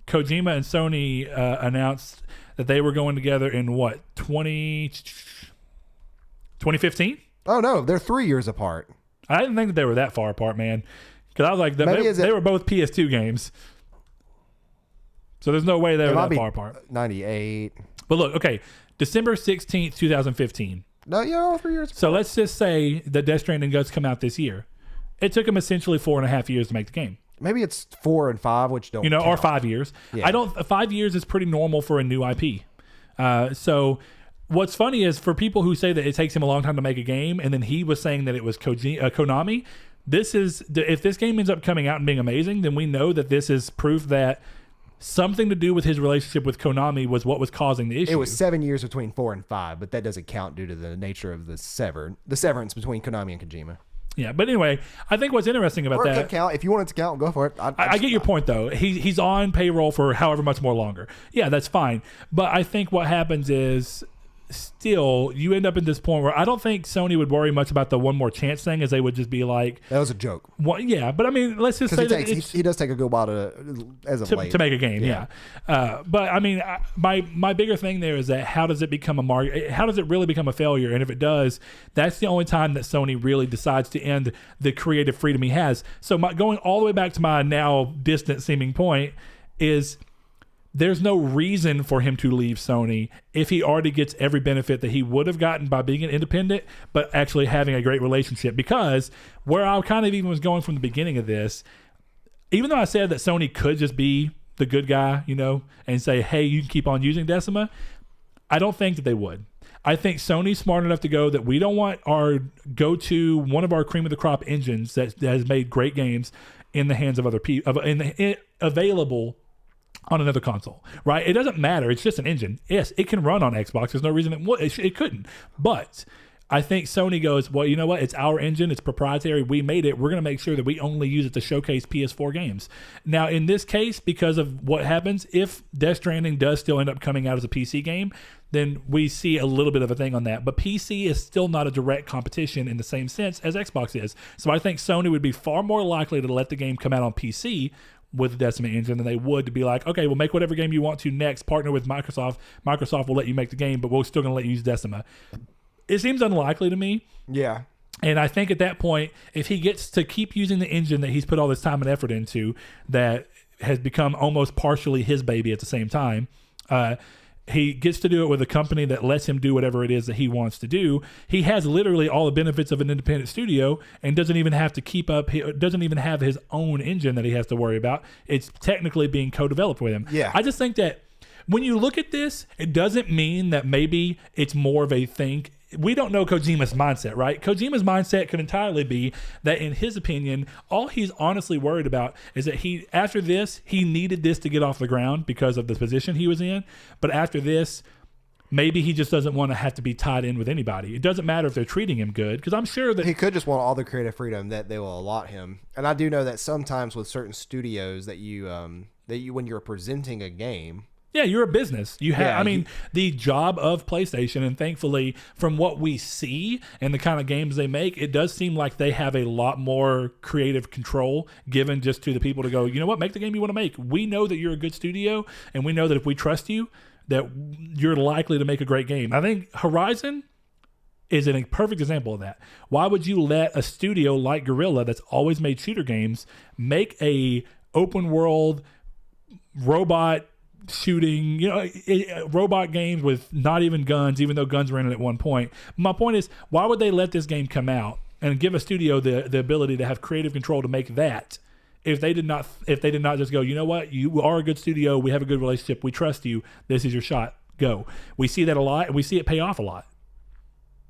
and Sony announced that they were going together in 2015? Oh, no, they're 3 years apart. I didn't think that they were that far apart, man. Because I was like, they were both PS2 games. So there's no way they were that far apart. 98. But look, okay, December 16th, 2015. No, yeah, all 3 years apart. So let's just say that Death Stranding does come out this year. It took them essentially 4.5 years to make the game. Maybe it's 4 and 5, which don't count. Or 5 years. Yeah. 5 years is pretty normal for a new IP. So what's funny is for people who say that it takes him a long time to make a game, and then he was saying that it was Konami, if this game ends up coming out and being amazing, then we know that this is proof that something to do with his relationship with Konami was what was causing the issue. It was 7 years between 4 and 5, but that doesn't count due to the nature of the severance between Konami and Kojima. Yeah, but anyway, I think what's interesting about that. It could count. If you want it to count, go for it. I get your point, though. He's on payroll for however much more longer. Yeah, that's fine. But I think what happens is still you end up in this point where I don't think Sony would worry much about the one more chance thing, as they would just be like, that was a joke. Yeah, but I mean, let's just say he does take a good while to make a game. Yeah. But I mean, my bigger thing there is that how does it become a market? How does it really become a failure? And if it does, that's the only time that Sony really decides to end the creative freedom he has. So going all the way back to my now distant seeming point is, there's no reason for him to leave Sony if he already gets every benefit that he would have gotten by being an independent, but actually having a great relationship. Because where I kind of even was going from the beginning of this, even though I said that Sony could just be the good guy, and say, hey, you can keep on using Decima, I don't think that they would. I think Sony's smart enough to go that we don't want our go-to, one of our cream of the crop engines that has made great games in the hands of other people, available on another console, right? It doesn't matter. It's just an engine. Yes, it can run on Xbox. There's no reason it couldn't. But I think Sony goes, well, you know what? It's our engine. It's proprietary. We made it. We're going to make sure that we only use it to showcase PS4 games. Now, in this case, because of what happens, if Death Stranding does still end up coming out as a PC game, then we see a little bit of a thing on that. But PC is still not a direct competition in the same sense as Xbox is. So I think Sony would be far more likely to let the game come out on PC with the Decima Engine than they would to be like, okay, we'll make whatever game you want to next, partner with Microsoft. Microsoft will let you make the game, but we're still going to let you use Decima. It seems unlikely to me. Yeah. And I think at that point, if he gets to keep using the engine that he's put all this time and effort into, that has become almost partially his baby at the same time, he gets to do it with a company that lets him do whatever it is that he wants to do. He has literally all the benefits of an independent studio and doesn't even have to doesn't even have his own engine that he has to worry about. It's technically being co-developed with him. Yeah. I just think that when you look at this, it doesn't mean that maybe it's more of a thing. We don't know Kojima's mindset, right? Kojima's mindset could entirely be that, in his opinion, all he's honestly worried about is that after this, he needed this to get off the ground because of the position he was in. But after this, maybe he just doesn't want to have to be tied in with anybody. It doesn't matter if they're treating him good, because I'm sure that he could just want all the creative freedom that they will allot him. And I do know that sometimes with certain studios that you when you're presenting a game, Yeah, you're a business. You have, I mean, the job of PlayStation, and thankfully, from what we see and the kind of games they make, it does seem like they have a lot more creative control given just to the people to go, you know what, make the game you want to make. We know that you're a good studio, and we know that if we trust you, that you're likely to make a great game. I think Horizon is a perfect example of that. Why would you let a studio like Guerrilla, that's always made shooter games, make a open world robot shooting, robot games with not even guns, even though guns were in it at one point? My point is, why would they let this game come out and give a studio the ability to have creative control to make that if they did not just go, you know what, you are a good studio, we have a good relationship, we trust you, this is your shot, go. We see that a lot, and we see it pay off a lot.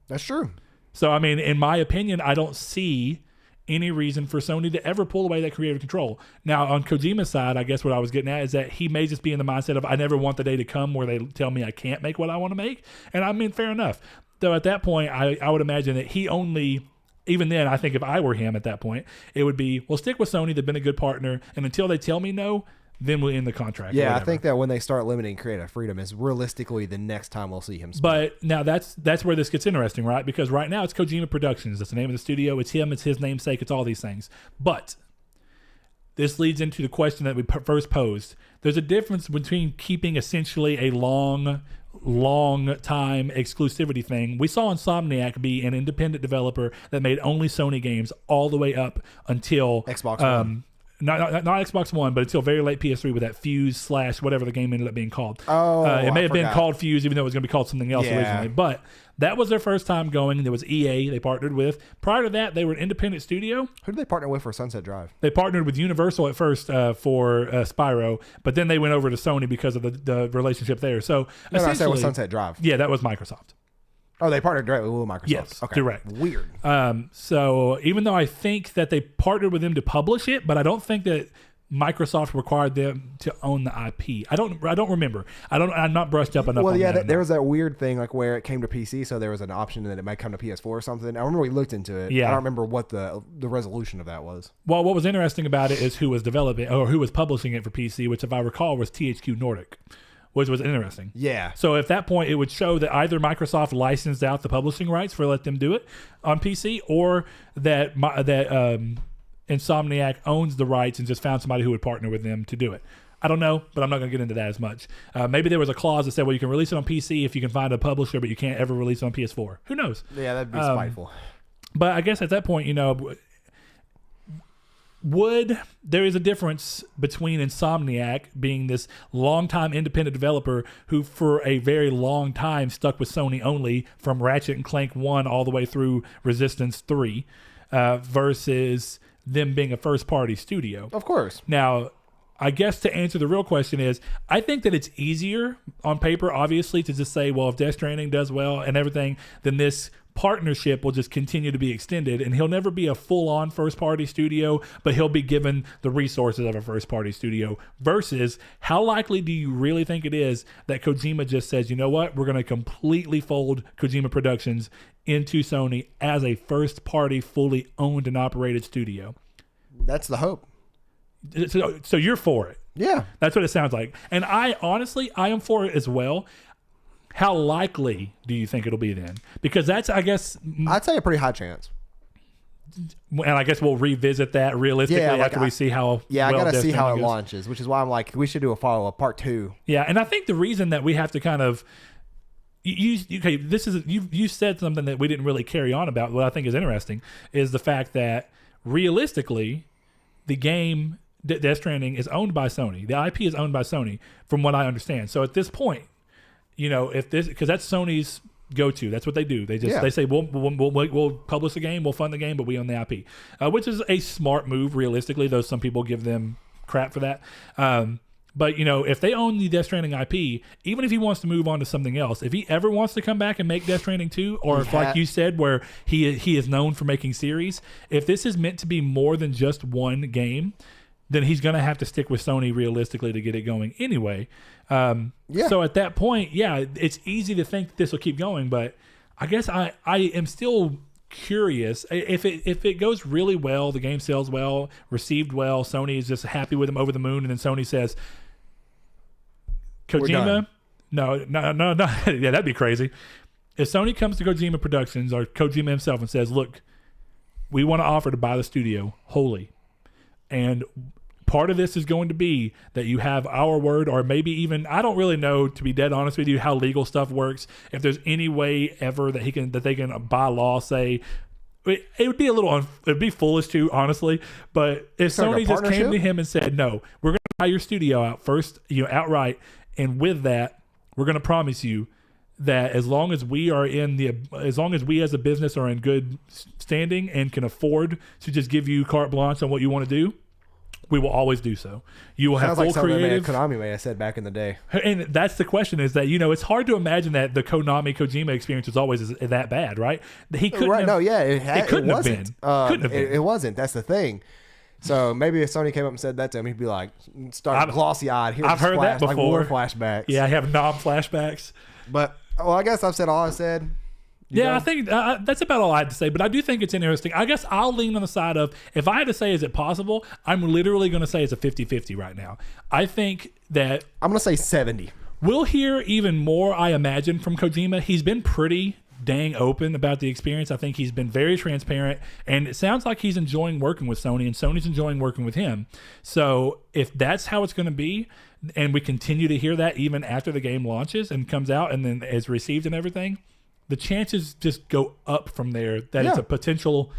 That's true. So, I mean, in my opinion, I don't see any reason for Sony to ever pull away that creative control. Now, on Kojima's side, I guess what I was getting at is that he may just be in the mindset of, I never want the day to come where they tell me I can't make what I want to make. And I mean, fair enough. Though at that point, I would imagine that he only, even then, I think if I were him at that point, it would be, well, stick with Sony. They've been a good partner. And until they tell me no, then we'll end the contract. Yeah, I think that when they start limiting creative freedom is realistically the next time we'll see him speak. But now that's where this gets interesting, right? Because right now it's Kojima Productions. That's the name of the studio. It's him. It's his namesake. It's all these things. But this leads into the question that we first posed. There's a difference between keeping essentially a long time exclusivity thing. We saw Insomniac be an independent developer that made only Sony games all the way up until Xbox One. Not Xbox One, but until very late PS3 with that Fuse / whatever the game ended up being called. Oh, it may have been called Fuse, even though it was going to be called something else originally. But that was their first time going. There was EA they partnered with. Prior to that, they were an independent studio. Who did they partner with for Sunset Drive? They partnered with Universal at first for Spyro, but then they went over to Sony because of the relationship there. So I said with Sunset Drive. Yeah, that was Microsoft. Oh, they partnered directly with Microsoft. Yes, okay. direct. Weird. So even though I think that they partnered with them to publish it, but I don't think that Microsoft required them to own the IP. I don't remember. I'm not brushed up enough. Well, on yeah, that there was that weird thing like where it came to PC, so there was an option that it might come to PS4 or something. I remember we looked into it. Yeah. I don't remember what the resolution of that was. Well, what was interesting about it is who was developing or who was publishing it for PC, which if I recall was THQ Nordic, which was interesting. Yeah. So at that point, it would show that either Microsoft licensed out the publishing rights for let them do it on PC, or that Insomniac owns the rights and just found somebody who would partner with them to do it. I don't know, but I'm not going to get into that as much. Maybe there was a clause that said, well, you can release it on PC if you can find a publisher, but you can't ever release it on PS4. Who knows? Yeah, that'd be spiteful. But I guess at that point, there is a difference between Insomniac being this longtime independent developer who for a very long time stuck with Sony only from Ratchet and Clank 1 all the way through Resistance 3 versus them being a first-party studio. Of course. Now, I guess to answer the real question is, I think that it's easier on paper, obviously, to just say, well, if Death Stranding does well and everything, then this partnership will just continue to be extended, and he'll never be a full-on first-party studio, but he'll be given the resources of a first-party studio. Versus, how likely do you really think it is that Kojima just says, you know what, we're going to completely fold Kojima Productions into Sony as a first-party, fully owned and operated studio? That's the hope. So you're for it? Yeah. That's what it sounds like. And I am for it as well. How likely do you think it'll be then? Because that's, I guess, I'd say a pretty high chance. And I guess we'll revisit that realistically after we see how. Yeah, I gotta see how it launches, which is why I'm like, we should do a follow-up, part 2. Yeah, and I think the reason that we have to kind of you said something that we didn't really carry on about. What I think is interesting is the fact that realistically, the game Death Stranding is owned by Sony. The IP is owned by Sony, from what I understand. So at this point, if this, because that's Sony's go-to, that's what they do. They just they say we'll publish the game, we'll fund the game, but we own the IP, which is a smart move realistically. Though some people give them crap for that. But if they own the Death Stranding IP, even if he wants to move on to something else, if he ever wants to come back and make Death Stranding 2, or if, like you said, where he is known for making series, if this is meant to be more than just one game, then he's going to have to stick with Sony realistically to get it going anyway. So at that point, it's easy to think this will keep going, but I guess I am still curious if it goes really well, the game sells well, received well, Sony is just happy with him, over the moon, and then Sony says, Kojima, no, yeah, that'd be crazy. If Sony comes to Kojima Productions or Kojima himself and says, look, we want to offer to buy the studio wholly, and part of this is going to be that you have our word, or maybe even, I don't really know, to be dead honest with you, how legal stuff works. If there's any way ever that they can by law say, it would be it'd be foolish too, honestly. But if Sony just came to him and said, no, we're going to buy your studio out first, outright, and with that, we're going to promise you that as long as we as a business are in good standing and can afford to just give you carte blanche on what you want to do, we will always do so. You will have full creative. Konami may have said back in the day. And that's the question, is that, it's hard to imagine that the Kojima experience was always that bad, right? He couldn't right, have, no, yeah, it couldn't have been. Couldn't have been. It wasn't. That's the thing. So maybe if Sony came up and said that to him, he'd be like, start glossy-eyed. I've heard that before. Like war flashbacks. Yeah, I have flashbacks. But, I guess I've said all I said. I think that's about all I had to say, but I do think it's interesting. I guess I'll lean on the side of, if I had to say, is it possible? I'm literally going to say it's a 50-50 right now. I think that... I'm going to say 70. We'll hear even more, I imagine, from Kojima. He's been pretty dang open about the experience. I think he's been very transparent, and it sounds like he's enjoying working with Sony, and Sony's enjoying working with him. So if that's how it's going to be, and we continue to hear that even after the game launches and comes out and then is received and everything, the chances just go up from there that it's a potential.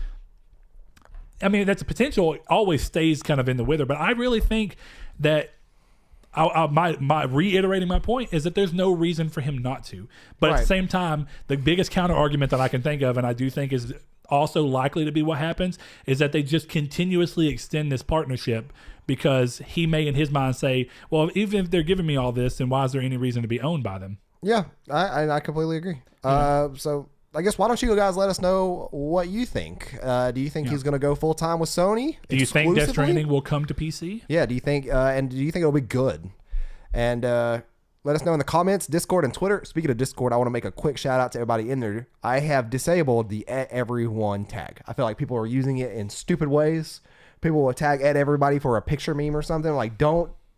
I mean, that's a potential, always stays kind of in the wither. But I really think that my reiterating my point is that there's no reason for him not to. But at the same time, the biggest counter argument that I can think of, and I do think is also likely to be what happens, is that they just continuously extend this partnership, because he may in his mind say, well, even if they're giving me all this, then why is there any reason to be owned by them? Yeah, I completely agree. So I guess why don't you guys let us know what you think? Do you think he's going to go full time with Sony? Do you think Death Stranding will come to PC? Yeah. Do you think and do you think it'll be good? And let us know in the comments, Discord, and Twitter. Speaking of Discord, I want to make a quick shout out to everybody in there. I have disabled the @everyone tag. I feel like people are using it in stupid ways. People will tag @everybody for a picture meme or something. Like,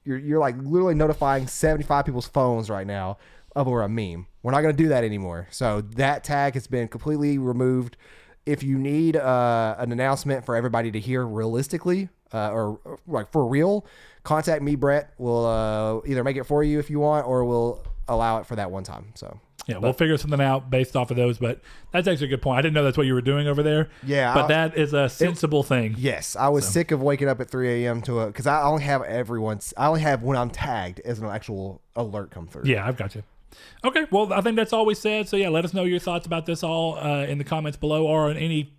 you're like literally notifying 75 people's phones right now over a meme. We're not going to do that anymore. So that tag has been completely removed. If you need an announcement for everybody to hear realistically, or like for real, contact me, Brett. We'll either make it for you if you want, or we'll allow it for that one time. So we'll figure something out based off of those. But that's actually a good point. I didn't know that's what you were doing over there. Yeah, but that is a sensible thing. Yes, I was sick of waking up at 3 a.m. because I only have I only have when I'm tagged as an actual alert come through. Yeah, I've got you. Okay, well, I think that's all we said. So yeah, let us know your thoughts about this all in the comments below, or in any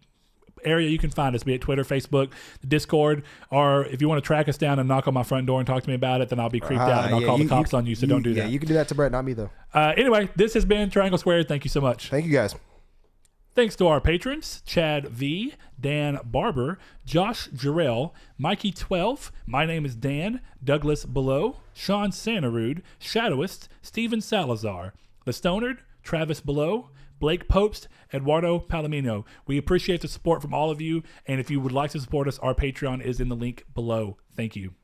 area you can find us, be it Twitter, Facebook, Discord, or if you want to track us down and knock on my front door and talk to me about it, then I'll be creeped out and I'll call the cops on you. So don't do that. Yeah, you can do that to Brett, not me though. Anyway, this has been Triangle Squared. Thank you so much. Thank you guys. Thanks to our patrons, Chad V, Dan Barber, Josh Jarrell, Mikey 12, my name is Dan, Douglas Below, Sean Santarud, Shadowist, Steven Salazar, The Stonard, Travis Below, Blake Popst, Eduardo Palomino. We appreciate the support from all of you, and if you would like to support us, our Patreon is in the link below. Thank you.